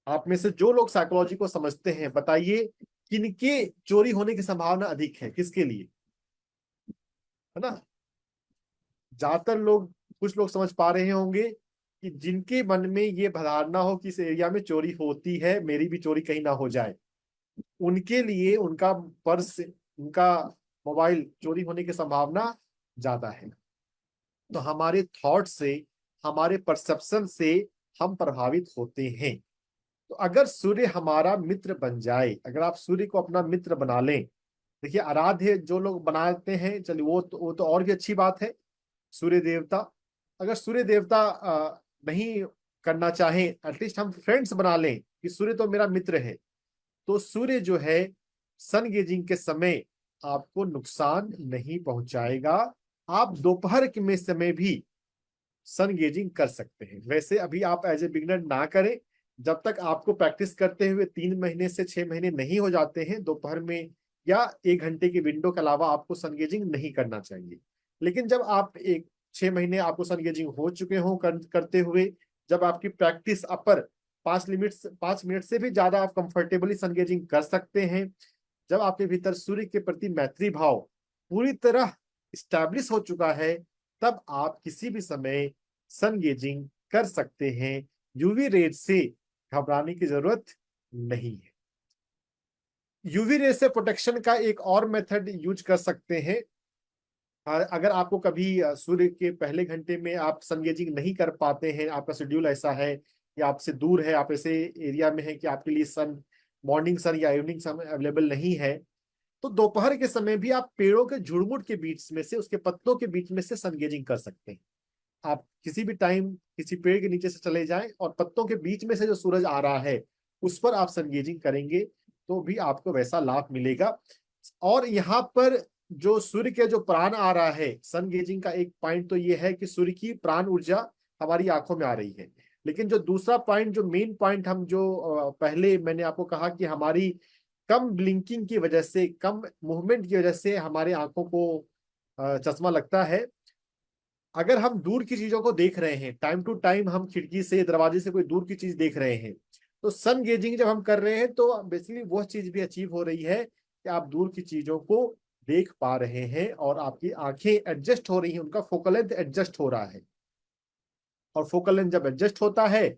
Speaker 1: आप में से जो लोग साइकोलॉजी को समझते हैं, बताइए किनके चोरी होने की संभावना अधिक है, किसके लिए, है ना? ज्यादातर लोग, कुछ लोग समझ पा रहे होंगे कि जिनके मन में ये धारणा हो कि इस एरिया में चोरी होती है, मेरी भी चोरी कहीं ना हो जाए, उनके लिए उनका पर्स, उनका मोबाइल चोरी होने की संभावना ज्यादा है। तो हमारे थॉट से, हमारे परसेप्शन से हम प्रभावित होते हैं। तो अगर सूर्य हमारा मित्र बन जाए, अगर आप सूर्य को अपना मित्र बना लें, देखिए आराध्य जो लोग बनाते हैं, चलिए वो तो और भी अच्छी बात है, सूर्य देवता। अगर सूर्य देवता नहीं करना चाहें, एटलीस्ट हम फ्रेंड्स बना लें कि सूर्य तो मेरा मित्र है, तो सूर्य जो है सन गेजिंग के समय आपको नुकसान नहीं पहुंचाएगा। आप दोपहर के में समय भी सन गेजिंग कर सकते हैं। वैसे अभी आप एज ए बिगनर ना करें, जब तक आपको प्रैक्टिस करते हुए 3 महीने से 6 महीने नहीं हो जाते हैं, दोपहर में या 1 घंटे की विंडो के अलावा आपको सन गेजिंग नहीं करना चाहिए। लेकिन जब आप 6 महीने आपको सन गेजिंग हो चुके हो करते हुए, जब आपकी प्रैक्टिस अपर 5 मिनट से भी ज्यादा आप कंफर्टेबली सन गेजिंग कर सकते हैं, जब आपके भीतर सूर्य के प्रति मैत्री भाव पूरी तरह स्टैब्लिश हो चुका है, तब आप किसी भी समय सन गेजिंग कर सकते हैं। यूवी रेज से घबराने की जरूरत नहीं है। यूवी रेज से प्रोटेक्शन का एक और मेथड यूज कर सकते हैं। अगर आपको कभी सूर्य के पहले घंटे में आप सन गेजिंग नहीं कर पाते हैं, आपका शेड्यूल ऐसा है कि आपसे दूर है, आप ऐसे एरिया में है कि आपके लिए सन, मॉर्निंग सन या इवनिंग सन अवेलेबल नहीं है, तो दोपहर के समय भी आप पेड़ों के झुरमुट के बीच में से, उसके पत्तों के बीच में से सन गेजिंग कर सकते हैं। आप किसी भी टाइम किसी पेड़ के नीचे से चले जाएं और पत्तों के बीच में से जो सूरज आ रहा है उस पर आप सन गेजिंग करेंगे, तो भी आपको वैसा लाभ मिलेगा। और यहाँ पर जो सूर्य के जो प्राण आ रहा है, सन गेजिंग का एक पॉइंट तो ये है कि सूर्य की प्राण ऊर्जा हमारी आंखों में आ रही है। लेकिन जो दूसरा पॉइंट, जो मेन पॉइंट, हम जो पहले मैंने आपको कहा कि हमारी कम ब्लिंकिंग की वजह से, कम मूवमेंट की वजह से हमारे आंखों को चश्मा लगता है। अगर हम दूर की चीजों को देख रहे हैं, टाइम टू टाइम हम खिड़की से, दरवाजे से कोई दूर की चीज देख रहे हैं, तो सन गेजिंग जब हम कर रहे हैं तो बेसिकली वह चीज भी अचीव हो रही है कि आप दूर की चीजों को देख पा रहे हैं और आपकी आंखें एडजस्ट हो रही हैं, उनका फोकल लेंथ एडजस्ट हो रहा है। और फोकल लेंथ जब एडजस्ट होता है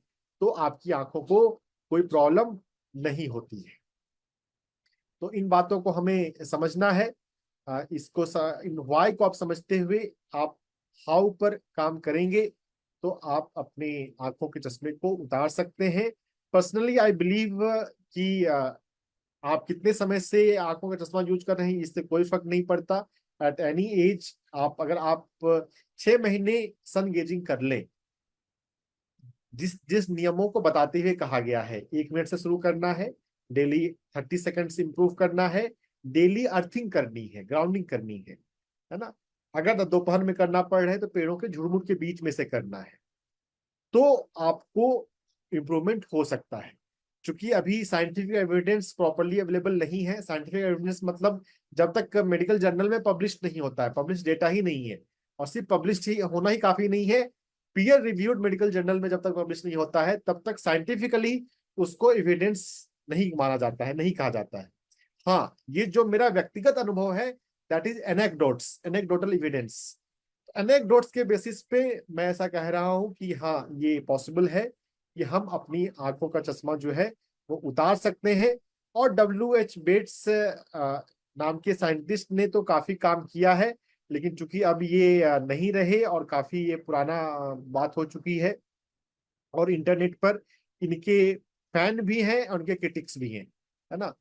Speaker 1: तो आपकी आंखों को कोई प्रॉब्लम नहीं होती है। तो इन बातों को हमें समझना है। इसको इन वाई को आप समझते हुए आप हाउ पर काम करेंगे तो आप अपने आंखों के चश्मे को उतार सकते हैं। पर्सनली आई बिलीव कि आप कितने समय से आंखों का चश्मा यूज कर रहे हैं इससे कोई फर्क नहीं पड़ता। एट एनी एज, आप अगर आप 6 महीने सन गेजिंग कर लें, जिस जिस नियमों को बताते हुए कहा गया है, 1 मिनट से शुरू करना है, डेली 30 सेकंड से इंप्रूव करना है, डेली अर्थिंग करनी है, ग्राउंडिंग करनी है ना। अगर दोपहर में करना पड़ रहा है तो पेड़ों के झुरमुट के बीच में से करना है, तो आपको इंप्रूवमेंट हो सकता है। क्योंकि अभी साइंटिफिक एविडेंस प्रॉपरली अवेलेबल नहीं है। साइंटिफिक एविडेंस मतलब जब तक मेडिकल जर्नल में पब्लिश नहीं होता है, पब्लिश डेटा ही नहीं है, और सिर्फ पब्लिश ही होना ही काफी नहीं है, पीयर रिव्यूड मेडिकल जर्नल में जब तक पब्लिश नहीं होता है तब तक साइंटिफिकली उसको एविडेंस नहीं माना जाता है, नहीं कहा जाता है। हाँ, ये जो मेरा व्यक्तिगत अनुभव है, that is anecdotes, anecdotal evidence. Anecdotes के बेसिस पे मैं ऐसा कह रहा हूं कि हाँ, ये पॉसिबल है कि हम अपनी आंखों का चश्मा जो है वो उतार सकते हैं। और WH बेट्स नाम के साइंटिस्ट ने तो काफी काम किया है, लेकिन चूंकि अब ये नहीं रहे और काफी ये पुराना बात हो चुकी है, और इंटरनेट पर इनके फैन भी हैं और उनके क्रिटिक्स भी हैं, है ना।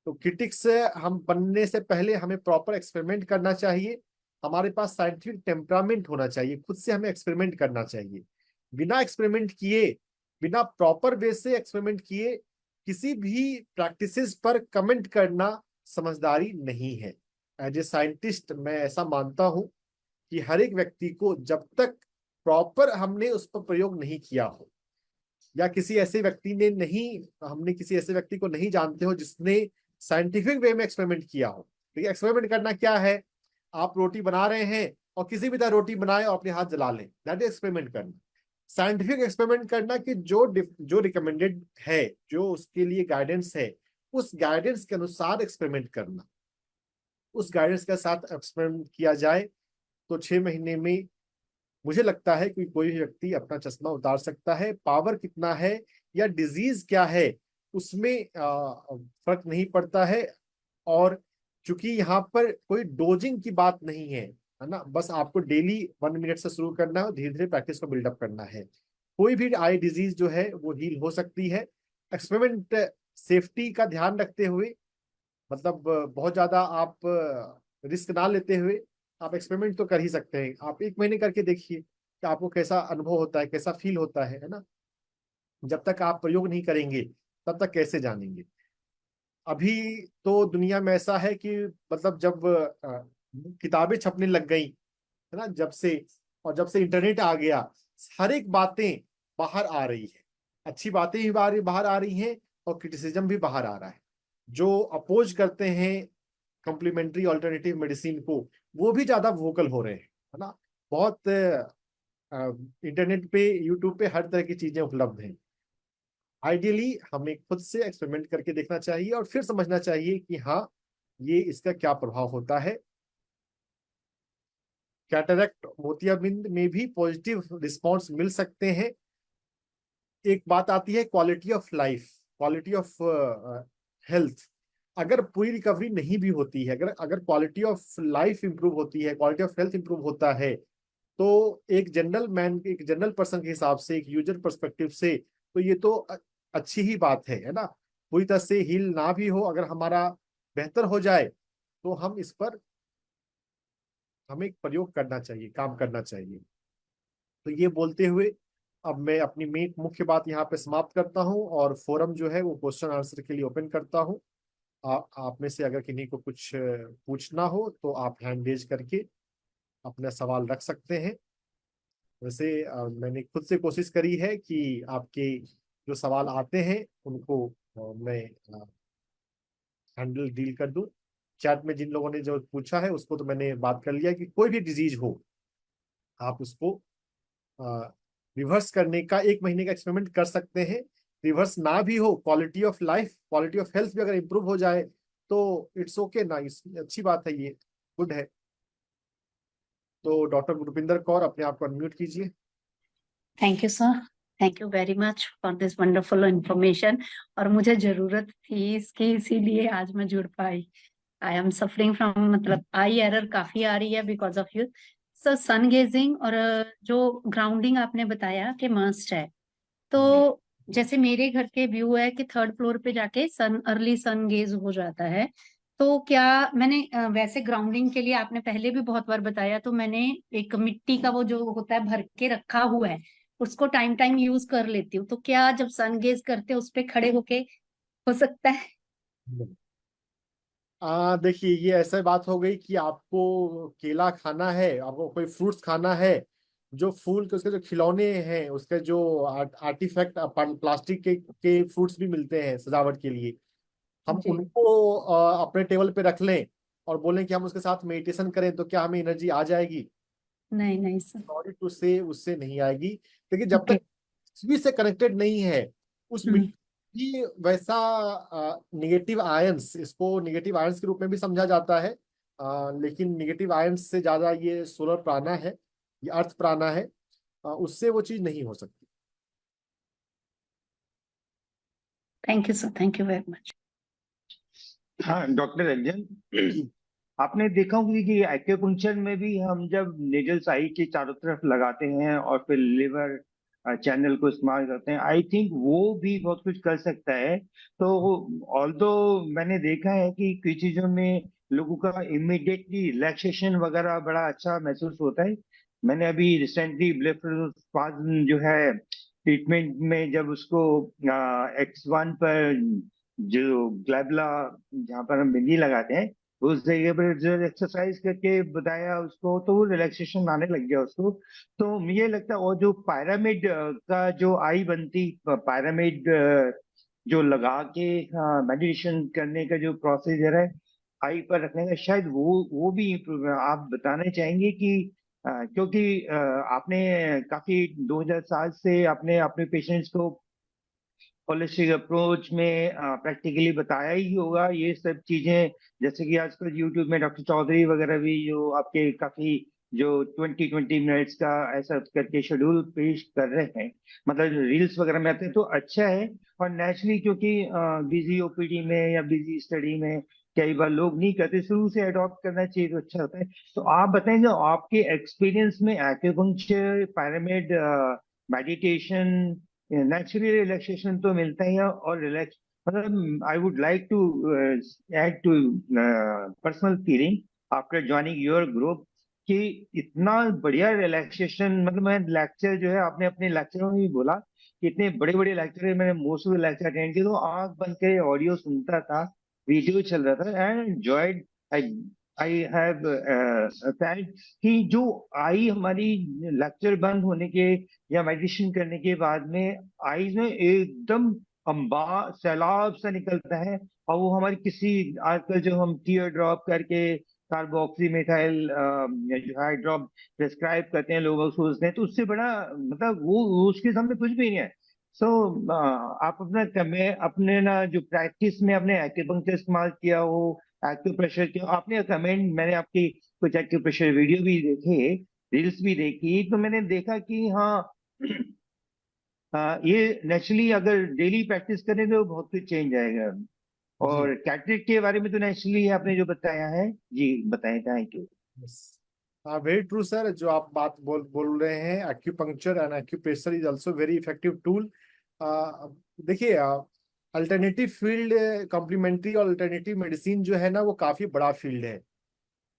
Speaker 1: तो क्रिटिक्स हम बनने से पहले हमें प्रॉपर एक्सपेरिमेंट करना चाहिए। हमारे पास साइंटिफिक टेम्परामेंट होना चाहिए, खुद से हमें एक्सपेरिमेंट करना चाहिए। बिना एक्सपेरिमेंट किए, बिना प्रॉपर वे से एक्सपेरिमेंट किए किसी भी प्रैक्टिसेस पर कमेंट करना समझदारी नहीं है। एज ए साइंटिस्ट मैं ऐसा मानता हूं कि हर एक व्यक्ति को, जब तक प्रॉपर हमने उस पर प्रयोग नहीं किया हो, या किसी ऐसे व्यक्ति ने नहीं, हमने किसी ऐसे व्यक्ति को नहीं जानते हो जिसने साइंटिफिक वे में एक्सपेरिमेंट किया हो। तो एक्सपेरिमेंट करना क्या है? आप रोटी बना रहे हैं और किसी भी तरह रोटी बनाए और अपने हाथ जला लें, दैट इज एक्सपेरिमेंट करना। साइंटिफिक एक्सपेरिमेंट करना कि जो रिकमेंडेड है, जो उसके लिए गाइडेंस है, उस गाइडेंस के अनुसार एक्सपेरिमेंट करना। उस गाइडेंस के साथ एक्सपेरिमेंट किया जाए तो 6 महीने में मुझे लगता है कि कोई भी व्यक्ति अपना चश्मा उतार सकता है। पावर कितना है या डिजीज क्या है, उसमें फर्क नहीं पड़ता है। और चूंकि यहाँ पर कोई डोजिंग की बात नहीं है ना, बस आपको डेली 1 मिनट से शुरू करना है और धीरे धीरे प्रैक्टिस को बिल्डअप करना है। कोई भी आई डिजीज जो है वो हील हो सकती है। एक्सपेरिमेंट सेफ्टी का ध्यान रखते हुए, मतलब बहुत ज्यादा आप रिस्क ना लेते हुए आप एक्सपेरिमेंट तो कर ही सकते हैं। आप 1 महीने करके देखिए कि आपको कैसा अनुभव होता है, कैसा फील होता है ना। जब तक आप प्रयोग नहीं करेंगे तब तक कैसे जानेंगे। अभी तो दुनिया में ऐसा है कि मतलब जब किताबें छपने लग गई है ना, जब से इंटरनेट आ गया, हर एक बातें बाहर आ रही है। अच्छी बातें भी बाहर आ रही हैं और क्रिटिसिज्म भी बाहर आ रहा है। जो अपोज करते हैं कॉम्प्लीमेंट्री ऑल्टरनेटिव मेडिसिन को, वो भी ज्यादा वोकल हो रहे हैं, है ना। बहुत इंटरनेट पे, यूट्यूब पे हर तरह की चीजें उपलब्ध हैं। आइडियली हमें खुद से एक्सपेरिमेंट करके देखना चाहिए और फिर समझना चाहिए कि हाँ, ये इसका क्या प्रभाव होता है। कैटरेक्ट, मोतियाबिंद में भी पॉजिटिव रिस्पॉन्स मिल सकते हैं। एक बात आती है quality of life, quality of health. अगर पूरी रिकवरी नहीं भी होती है, अगर अगर क्वालिटी ऑफ लाइफ इंप्रूव होती है, क्वालिटी ऑफ हेल्थ इंप्रूव होता है, तो एक जनरल मैन, एक जनरल पर्सन के हिसाब से, एक यूजर पर्सपेक्टिव से, तो ये तो अच्छी ही बात है ना। पूरी तरह से हील ना भी हो, अगर हमारा बेहतर हो जाए तो हम इस पर, हमें प्रयोग करना चाहिए, काम करना चाहिए। तो ये बोलते हुए अब मैं अपनी मेन मुख्य बात यहाँ पे समाप्त करता हूँ और फोरम जो है वो क्वेश्चन आंसर के लिए ओपन करता हूँ। आप में से अगर किन्हीं को कुछ पूछना हो तो आप हैंड रेज करके अपना सवाल रख सकते हैं। वैसे मैंने खुद से कोशिश करी है कि आपके जो सवाल आते हैं उनको मैं हैंडल डील कर दूं। चैट में जिन लोगों ने जो पूछा है उसको तो मैंने बात कर लिया कि कोई भी डिजीज हो, आप उसको रिवर्स करने का 1 महीने का एक्सपेरिमेंट कर सकते हैं। रिवर्स ना भी हो, quality of life, quality of health भी अगर इंप्रूव हो जाए तो इट्स ओके ना, अच्छी बात है, ये गुड है। तो डॉक्टर गुरपिंदर कौर, अपने आप को अनम्यूट कीजिए।
Speaker 3: Thank you sir, thank you very much for this wonderful information. और मुझे जरूरत थी इसकी, इसीलिए आज मैं जुड़ पाई। आई एम सफरिंग फ्रॉम, मतलब आई एरर काफी आ रही है because of you sir. Sun gazing और जो ग्राउंडिंग आपने बताया कि मस्ट है, तो जैसे मेरे घर के व्यू है कि 3rd फ्लोर पे जाके अर्ली सन गेज हो जाता है। तो क्या मैंने वैसे ग्राउंडिंग के लिए आपने पहले भी बहुत बार बताया, तो मैंने एक मिट्टी का वो जो होता है भर के रखा हुआ है, उसको टाइम टाइम यूज कर लेती हूँ। तो क्या जब सन गेज करते उस पे खड़े होके हो सकता है?
Speaker 1: देखिए, ये ऐसा बात हो गई कि आपको केला खाना है, आपको कोई फ्रूट्स खाना है, जो फूल के उसके जो खिलौने हैं, उसके जो आर्टिफैक्ट प्लास्टिक के फ्रूट्स भी मिलते हैं सजावट के लिए, हम
Speaker 3: जी।
Speaker 1: उनको अपने टेबल पे रख लें और बोलें कि हम उसके साथ मेडिटेशन करें, तो क्या हमें एनर्जी आ जाएगी?
Speaker 3: नहीं नहीं सर।
Speaker 1: सॉरी टू से उससे नहीं आएगी, लेकिन जब
Speaker 3: ओके।
Speaker 1: तक पृथ्वी से कनेक्टेड नहीं है उस मिट्टी की वैसा निगेटिव आयंस, इसको निगेटिव आयंस के रूप में भी समझा जाता है, लेकिन निगेटिव आयंस से ज्यादा ये सोलर प्राणा है, ये अर्थ प्राणा है, उससे वो चीज नहीं हो सकती।
Speaker 3: Thank you sir, thank you very much.
Speaker 2: हाँ डॉक्टर रंजन,
Speaker 1: जी
Speaker 2: आपने देखा होगा कि एक्यूपंक्चर में भी हम जब नेजल आई के चारों तरफ लगाते हैं और फिर लिवर चैनल को इस्तेमाल करते हैं, आई थिंक वो भी बहुत कुछ कर सकता है। तो ऑल्दो मैंने देखा है कि कुछ चीजों में लोगों का इमिडिएटली रिलैक्सेशन वगैरह बड़ा अच्छा महसूस होता है। मैंने अभी रिसेंटली ब्लेफारोस्पाज्म जो है ट्रीटमेंट में जब उसको X1 पर जो ग्लैबला जहाँ पर हम बिंदी लगाते हैं उस जगह पर जो एक्सरसाइज करके बताया उसको, तो वो रिलैक्सेशन आने लग गया उसको। तो मुझे लगता है और जो पायरामिड का जो आई बनती, पायरामिड जो लगा के मेडिटेशन करने का जो प्रोसीजर है आई पर रखने का, शायद वो भी इम्प्रूव आप बताना चाहेंगे कि क्योंकि आपने काफी 2007 से आपने अपने पेशेंट्स को होलिस्टिक अप्रोच में प्रैक्टिकली बताया ही होगा ये सब चीजें। जैसे कि आजकल यूट्यूब में डॉक्टर चौधरी वगैरह भी जो आपके काफी जो 20-20 मिनट्स का ऐसा करके शेड्यूल पेश कर रहे हैं, मतलब रील्स वगैरह में आते हैं, तो अच्छा है। और नेचुरली क्योंकि बिजी ओपीडी में या बिजी स्टडी में कई बार लोग नहीं करते, शुरू से अडॉप्ट करना चाहिए तो अच्छा होता है। तो आप बताएंगे आपके एक्सपीरियंस में acupuncture, pyramid meditation, naturally relaxation तो मिलता ही है, और रिलैक्स मतलब I would like to add to personal feeling after joining your group कि इतना बढ़िया रिलैक्सेशन, मतलब मैं लेक्चर जो है आपने अपने लेक्चरों में भी बोला कि इतने बड़े बड़े लेक्चर है, मैंने most of the lecture attend किए तो आंख बंद के ऑडियो सुनता था, वीडियो चल रहा था and enjoyed. I I have felt कि जो आई हमारी लेक्चर बंद होने के या मेडिटेशन करने के बाद में आईज में एकदम अंबा सैलाब सा निकलता है, और वो हमारी किसी आजकल जो हम टीयर ड्रॉप करके कार्बोक्सी मिथाइल जो हाई ड्रॉप प्रिस्क्राइब करते हैं, लोग सोचते हैं तो उससे बड़ा मतलब वो उसके सामने कुछ भी नहीं है। सो आप अपना अपने ना जो प्रैक्टिस में आपने एक्यूपंक्चर इस्तेमाल किया हो, एक्यूप्रेशर किया आपने कमेंट, मैंने आपकी कुछ एक्यूप्रेशर वीडियो भी देखे, रील्स भी देखी, तो मैंने देखा कि हाँ ये नेचुरली अगर डेली प्रैक्टिस करें तो बहुत कुछ चेंज आएगा।
Speaker 1: जी
Speaker 2: और कैटरेक्ट के बारे में तो नेचुरली आपने जो बताया है, जी बताएं, thank you.
Speaker 1: Very true sir, जो आप बात बोल रहे हैं, acupuncture and acupressure is also very effective tool. देखिए, अल्टरनेटिव फील्ड, कॉम्प्लीमेंट्री और अल्टरनेटिव मेडिसिन जो है ना, वो काफी बड़ा फील्ड है।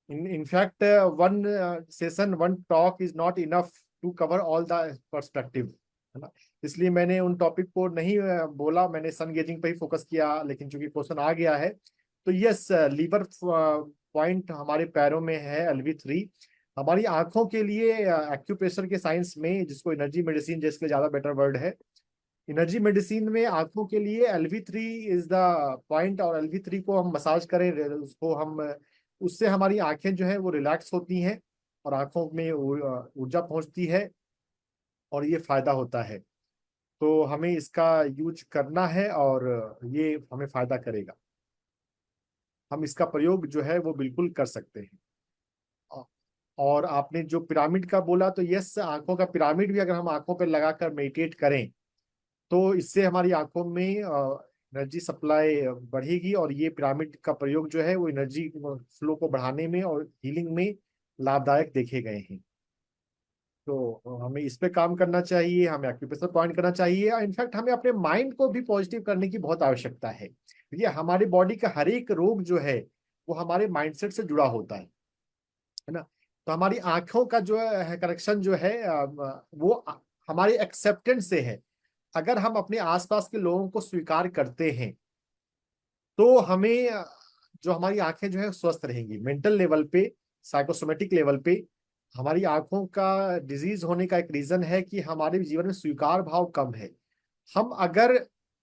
Speaker 1: in fact, one session, one talk is not enough to cover all the perspective, है ना। इसलिए मैंने उन टॉपिक को नहीं बोला, मैंने सन गेजिंग पे ही फोकस किया, लेकिन चूंकि क्वेश्चन आ गया है तो यस, लीवर पॉइंट हमारे पैरों में है, LV3 हमारी आंखों के लिए एक्यूप्रेशर के साइंस में, जिसको एनर्जी मेडिसिन जिसके ज्यादा बेटर वर्ड है, एनर्जी मेडिसिन में आंखों के लिए LV3 इज द पॉइंट। और LV3 को हम मसाज करें, उसको हम, उससे हमारी आंखें जो है वो रिलैक्स होती हैं और आंखों में ऊर्जा पहुंचती है और ये फायदा होता है। तो हमें इसका यूज करना है और ये हमें फायदा करेगा, हम इसका प्रयोग जो है वो बिल्कुल कर सकते हैं। और आपने जो पिरामिड का बोला, तो यस, आंखों का पिरामिड भी अगर हम आंखों पर लगाकर मेडिटेट करें तो इससे हमारी आंखों में एनर्जी सप्लाई बढ़ेगी, और ये पिरामिड का प्रयोग जो है वो एनर्जी फ्लो को बढ़ाने में और हीलिंग में लाभदायक देखे गए हैं। तो हमें इस पे काम करना चाहिए, हमें एक्यूप्रेशर पॉइंट करना चाहिए, और इनफैक्ट हमें अपने माइंड को भी पॉजिटिव करने की बहुत आवश्यकता है। ये हमारे बॉडी का हर एक रोग जो है वो हमारे माइंडसेट से जुड़ा होता है ना। तो हमारी आंखों का जो है करेक्शन जो है वो हमारे एक्सेप्टेंस से है। अगर हम अपने आसपास के लोगों को स्वीकार करते हैं तो हमें जो हमारी आंखें जो है स्वस्थ रहेंगी। मेंटल लेवल पे, साइकोसोमेटिक लेवल पे हमारी आंखों का डिजीज होने का एक रीजन है कि हमारे जीवन में स्वीकार भाव कम है। हम अगर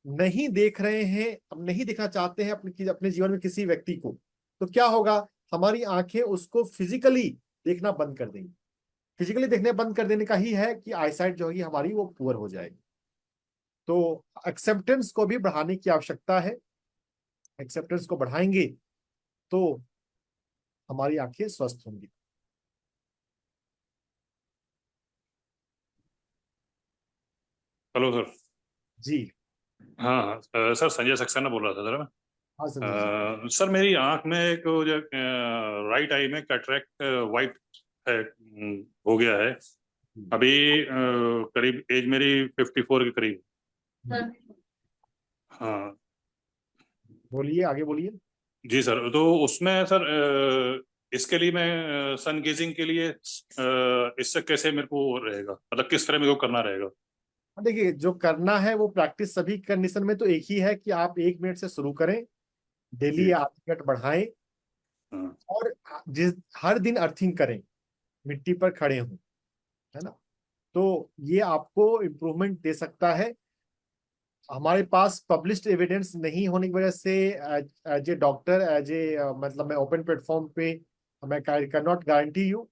Speaker 1: नहीं देख रहे हैं, हम नहीं देखना चाहते हैं अपने जीवन में किसी व्यक्ति को, तो क्या होगा, हमारी आंखें उसको फिजिकली देखना बंद कर देंगी। फिजिकली देखने बंद कर देने का ही है कि आईसाइट जो है हमारी वो पुअर हो जाएगी। तो एक्सेप्टेंस को भी बढ़ाने की आवश्यकता है। एक्सेप्टेंस को बढ़ाएंगे तो हमारी आंखें स्वस्थ होंगी।
Speaker 4: Hello sir.
Speaker 1: जी
Speaker 4: हाँ हाँ सर, संजय सक्सेना बोल रहा था सर मैं।
Speaker 1: हाँ संजय जी।
Speaker 4: सर मेरी आंख में एक वो जो राइट आई में कैटरेक्ट वाइट है, हो गया है अभी। करीब एज मेरी 54 के करीब। हाँ
Speaker 1: बोलिए, आगे बोलिए।
Speaker 4: जी सर। तो उसमें सर इसके लिए मैं सन गेजिंग के लिए इससे कैसे मेरे को रहेगा, मतलब किस तरह मेरे को करना रहेगा?
Speaker 1: देखिए, जो करना है वो प्रैक्टिस सभी कंडीशन में तो एक ही है कि आप 1 मिनट से शुरू करें, डेली
Speaker 4: जी।
Speaker 1: 8 मिनट बढ़ाएं,
Speaker 4: हाँ
Speaker 1: और जिस हर दिन अर्थिंग करें, मिट्टी पर खड़े हों, है ना। तो ये आपको इम्प्रूवमेंट दे सकता है। हमारे पास पब्लिश्ड एविडेंस नहीं होने की वजह से as a doctor, as a मतलब मैं ओपन प्लेटफॉर्म पे मैं कैन नॉट गारंटी यू,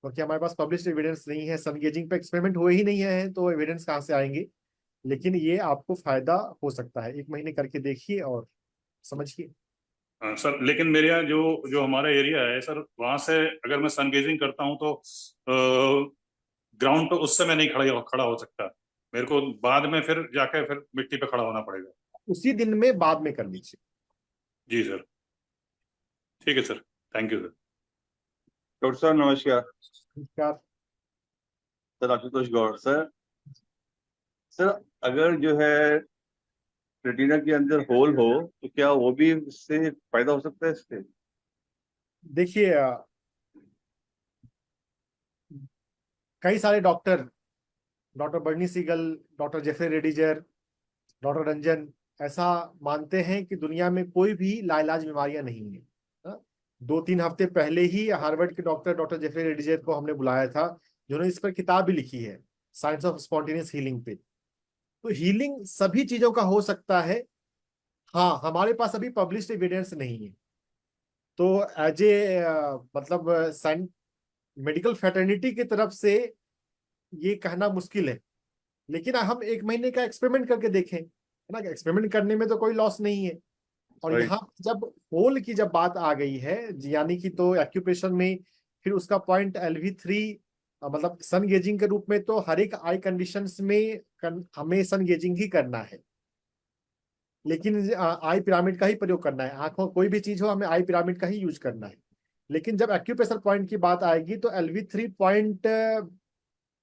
Speaker 1: क्योंकि हमारे पास पब्लिश्ड एविडेंस नहीं है। सन गेजिंग पे एक्सपेरिमेंट हुए ही नहीं है तो एविडेंस कहाँ से आएंगे। लेकिन ये आपको फायदा हो सकता है, 1 महीने करके देखिए और समझिए।
Speaker 4: हाँ सर, लेकिन मेरे यहाँ जो जो हमारा एरिया है सर, वहां से अगर मैं सन गेजिंग करता हूँ तो ग्राउंड पे उस समय नहीं खड़ा हो सकता। मेरे को बाद में फिर जाके फिर मिट्टी पे खड़ा होना पड़ेगा।
Speaker 1: उसी दिन में बाद में कर लीजिए।
Speaker 4: जी सर, ठीक है sir, thank you sir.
Speaker 5: Doctor साहब नमस्कार।
Speaker 1: नमस्कार।
Speaker 5: Sir Ashutosh Gaur sir. Sir अगर जो है रेटिना के अंदर होल हो तो क्या वो भी इससे फायदा हो सकता है इससे?
Speaker 1: देखिए, कई सारे doctor, doctor Bernie Siegel, doctor Jeffrey Rediger, doctor Ranjan, ऐसा मानते हैं कि दुनिया में कोई भी लाइलाज बीमारियां नहीं है। हाँ? 2-3 हफ्ते पहले ही हार्वर्ड के डॉक्टर डॉक्टर जेफरी रेडिजर को हमने बुलाया था, जिन्होंने इस पर किताब भी लिखी है, साइंस ऑफ स्पॉन्टेनियस हीलिंग पे। तो हीलिंग सभी चीजों का हो सकता है। हाँ, हमारे पास अभी पब्लिश्ड एविडेंस नहीं है, तो एज ए मतलब मेडिकल फैटर्निटी की तरफ से ये कहना मुश्किल है। लेकिन हम 1 महीने का एक्सपेरिमेंट करके देखें, है ना। एक्सपेरिमेंट करने में तो कोई लॉस नहीं है। और
Speaker 5: राइट।
Speaker 1: यहाँ जब होल की जब बात आ गई है, यानी कि तो एक्यूप्रेशर में फिर उसका पॉइंट LV3, मतलब सन गेजिंग के रूप में तो हर एक आई कंडीशंस में हमें सन गेजिंग ही करना है। लेकिन आई पिरामिड का ही प्रयोग करना है। आंखों कोई भी चीज हो, हमें आई पिरामिड का ही यूज करना है। लेकिन जब एक्यूप्रेशर पॉइंट की बात आएगी तो LV3 पॉइंट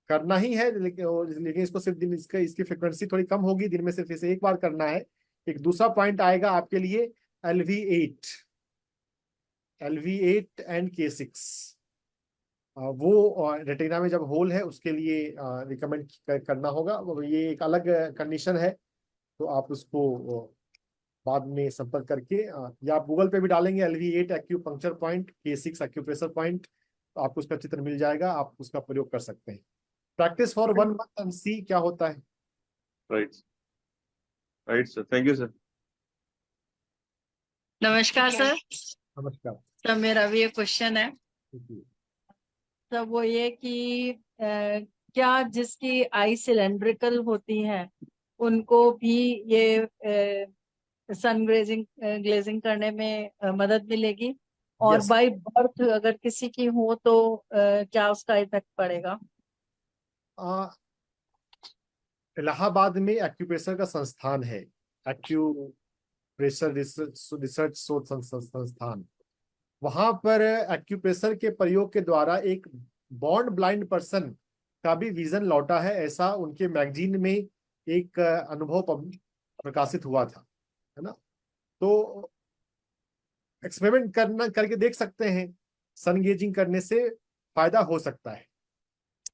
Speaker 1: करना ही है। लेकिन इसको सिर्फ दिन, इसकी फ्रिक्वेंसी थोड़ी कम होगी, दिन में सिर्फ इसे एक बार करना है। एक दूसरा पॉइंट आएगा आपके लिए LV8, LV8 एंड K6। वो रेटिना में जब होल है उसके लिए रिकमेंड करना होगा। ये एक अलग कंडीशन है, तो आप उसको बाद में संपर्क करके, या आप गूगल पे भी डालेंगे LV8 acupuncture point, K6 acupressure point, तो आपको उसका चित्र मिल जाएगा, आप उसका प्रयोग कर सकते हैं। प्रैक्टिस फॉर 1 मंथ एंड सी क्या होता है।
Speaker 5: Right. Right sir, thank you sir.
Speaker 6: नमस्कार सर।
Speaker 1: नमस्कार।
Speaker 6: सर मेरा भी एक क्वेश्चन है।
Speaker 1: जी।
Speaker 6: सर वो ये कि क्या जिसकी आई सिलेंड्रिकल होती है उनको भी ये सन ग्लेजिंग करने में मदद मिलेगी? और
Speaker 1: यस।
Speaker 6: बाय बर्थ अगर किसी की हो तो क्या उसका इफेक्ट पड़ेगा?
Speaker 1: इलाहाबाद में एक्यूप्रेशर का संस्थान है, एक्यूप्रेशर रिसर्च शोध संस्थान। वहां पर एक्यूप्रेशर के प्रयोग के द्वारा एक बॉर्न ब्लाइंड पर्सन का भी विजन लौटा है, ऐसा उनके मैगजीन में एक अनुभव प्रकाशित हुआ था, है ना। तो एक्सपेरिमेंट करके देख सकते हैं। सन गेजिंग करने से फायदा हो सकता है।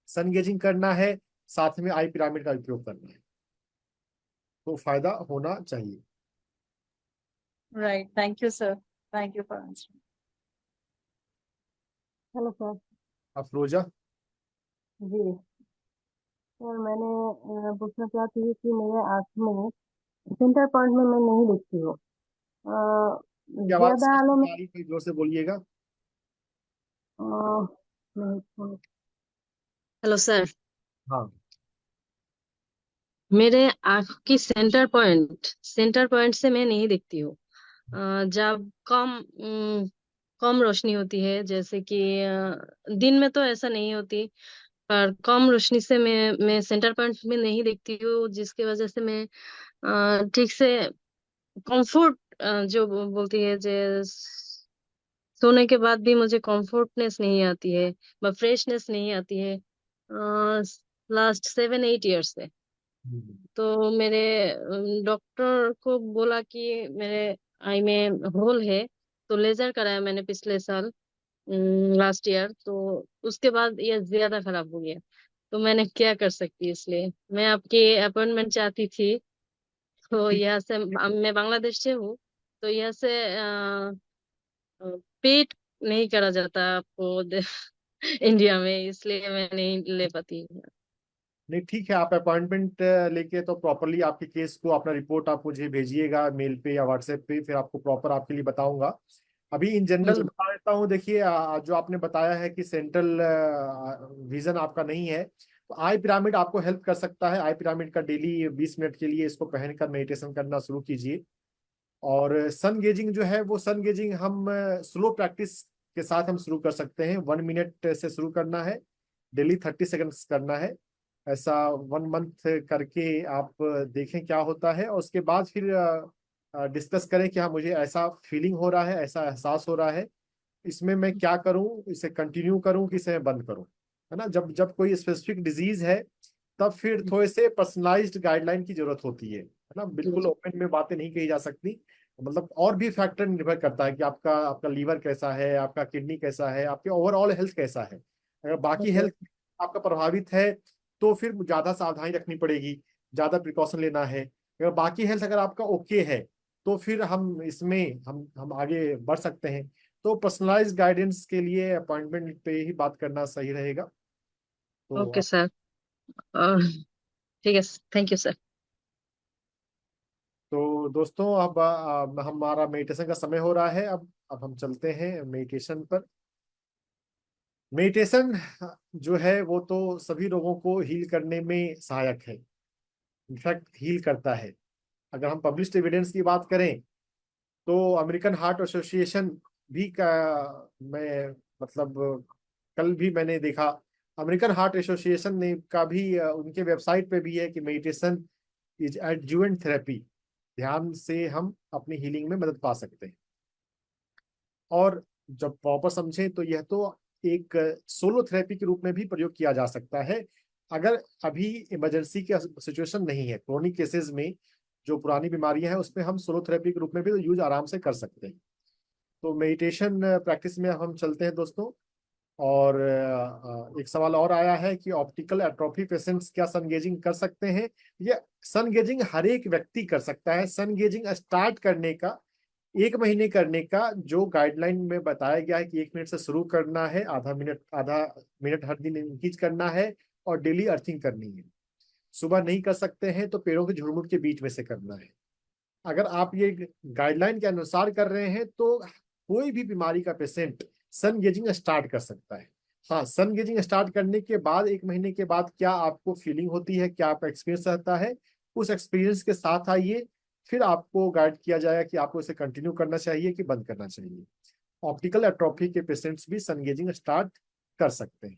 Speaker 1: सन गेजिंग करना है, साथ में आई पिरामिड का उपयोग करना है, तो फायदा होना चाहिए।
Speaker 6: Right, thank you sir, thank you for answering.
Speaker 7: Hello sir.
Speaker 1: Afroza.
Speaker 7: जी सर, मैंने पूछना चाहती हूँ कि मेरे आँख में सेंटर पॉइंट में मैं नहीं दिखती हूँ।
Speaker 1: क्या आवाज
Speaker 7: ज्यादा
Speaker 1: स्पष्ट
Speaker 7: आलो में
Speaker 1: नहीं आ रही, कोई जोर से बोलिएगा।
Speaker 7: नहीं, हेलो सर।
Speaker 1: हाँ।
Speaker 7: मेरे आँख की सेंटर पॉइंट से मैं नहीं दिखती हूँ। जब कम रोशनी होती है, जैसे कि दिन में तो ऐसा नहीं होती, पर कम रोशनी से मैं सेंटर पॉइंट में नहीं दिखती हूँ, जिसकी वजह से मैं ठीक से कंफर्ट जो बोलती है, जो सोने के बाद भी मुझे कंफर्टनेस नहीं आती है, फ्रेशनेस नहीं आती है लास्ट 7-8 ईयर से। तो मेरे डॉक्टर को बोला कि मेरे आई में होल है, तो लेजर कराया मैंने पिछले साल, लास्ट ईयर। तो उसके बाद ये ज्यादा खराब हो गया। तो मैंने क्या कर सकती, इसलिए मैं आपकी अपॉइंटमेंट चाहती थी। तो यहाँ से मैं बांग्लादेश से हूँ। तो यहाँ से पेट नहीं करा जाता आपको इंडिया में, इसलिए मैं नहीं ले पाती।
Speaker 1: नहीं, ठीक है, आप अपॉइंटमेंट लेके तो प्रॉपरली आपके केस को, अपना रिपोर्ट आप मुझे भेजिएगा मेल पे या व्हाट्सएप पे, फिर आपको प्रॉपर आपके लिए बताऊंगा। अभी इन जनरल
Speaker 7: जी।
Speaker 1: बता देता हूँ। देखिए, जो आपने बताया है कि सेंट्रल विजन आपका नहीं है, तो आई पिरामिड आपको हेल्प कर सकता है। आई पिरामिड का डेली 20 मिनट के लिए इसको पहनकर मेडिटेशन करना शुरू कीजिए। और सन गेजिंग जो है, वो सन गेजिंग हम स्लो प्रैक्टिस के साथ हम शुरू कर सकते हैं। 1 मिनट से शुरू करना है, डेली 30 सेकंड्स करना है। ऐसा 1 मंथ करके आप देखें क्या होता है, और उसके बाद फिर डिस्कस करें कि हाँ, मुझे ऐसा फीलिंग हो रहा है, ऐसा एहसास हो रहा है, इसमें मैं क्या करूं, इसे कंटिन्यू करूं कि इसे मैं बंद करूं। है ना, जब जब कोई स्पेसिफिक डिजीज है, तब फिर थोड़े से पर्सनलाइज्ड गाइडलाइन की जरूरत होती है ना। बिल्कुल ओपन में बातें नहीं कही जा सकती। मतलब और भी फैक्टर निर्भर करता है कि आपका आपका लीवर कैसा है, आपका किडनी कैसा है, आपके ओवरऑल हेल्थ कैसा है। अगर बाकी हेल्थ आपका प्रभावित है, तो फिर ज्यादा सावधानी रखनी पड़ेगी, ज्यादा प्रिकॉशन लेना है। अगर बाकी हेल्थ अगर आपका ओके है, तो फिर हम इसमें हम आगे बढ़ सकते हैं। तो पर्सनलाइज गाइडेंस के लिए अपॉइंटमेंट पे ही बात करना सही रहेगा। तो
Speaker 7: ओके सर। ठीक है। Thank you sir.
Speaker 1: तो दोस्तों, अब हमारा मेडिटेशन का समय हो रहा है। अब हम चलते हैं मेडिटेशन पर। मेडिटेशन जो है, वो तो सभी रोगों को हील करने में सहायक है, इनफैक्ट हील करता है। अगर हम पब्लिश्ड एविडेंस की बात करें, तो अमेरिकन हार्ट एसोसिएशन भी का मैं मतलब कल भी मैंने देखा, अमेरिकन हार्ट एसोसिएशन ने का भी उनके वेबसाइट पे भी है कि मेडिटेशन इज एडजुवेंट थेरेपी। ध्यान से हम अपनी हीलिंग में मदद पा सकते हैं। और जब प्रॉपर समझें, तो यह तो एक सोलो थेरेपी के रूप में भी प्रयोग किया जा सकता है। अगर अभी इमरजेंसी की सिचुएशन नहीं है, क्रोनिक केसेस में जो पुरानी बीमारियां हैं, उसमें हम सोलो थेरेपी के रूप में भी तो यूज आराम से कर सकते हैं। तो मेडिटेशन प्रैक्टिस में हम चलते हैं दोस्तों। और एक सवाल और आया है कि ऑप्टिकल एट्रोफी पेशेंट्स क्या सन गेजिंग कर सकते हैं। ये सन गेजिंग हर एक व्यक्ति कर सकता है। सन गेजिंग स्टार्ट करने का, 1 महीने करने का जो गाइडलाइन में बताया गया है कि 1 मिनट से शुरू करना है, आधा मिनट हर दिन इंगेज करना है, और डेली अर्थिंग करनी है। सुबह नहीं कर सकते हैं तो पेड़ों के झुरमुट के बीच में से करना है। अगर आप ये गाइडलाइन के अनुसार कर रहे हैं, तो कोई भी बीमारी का पेशेंट सन गेजिंग स्टार्ट कर सकता है। हाँ, सन गेजिंग स्टार्ट करने के बाद 1 महीने के बाद क्या आपको फीलिंग होती है, क्या आपका एक्सपीरियंस रहता है, उस एक्सपीरियंस के साथ आइए। फिर आपको गाइड किया जाएगा कि आपको इसे कंटिन्यू करना चाहिए कि बंद करना चाहिए। ऑप्टिकल एट्रोफी के पेशेंट्स भी सन गेजिंग स्टार्ट कर सकते हैं।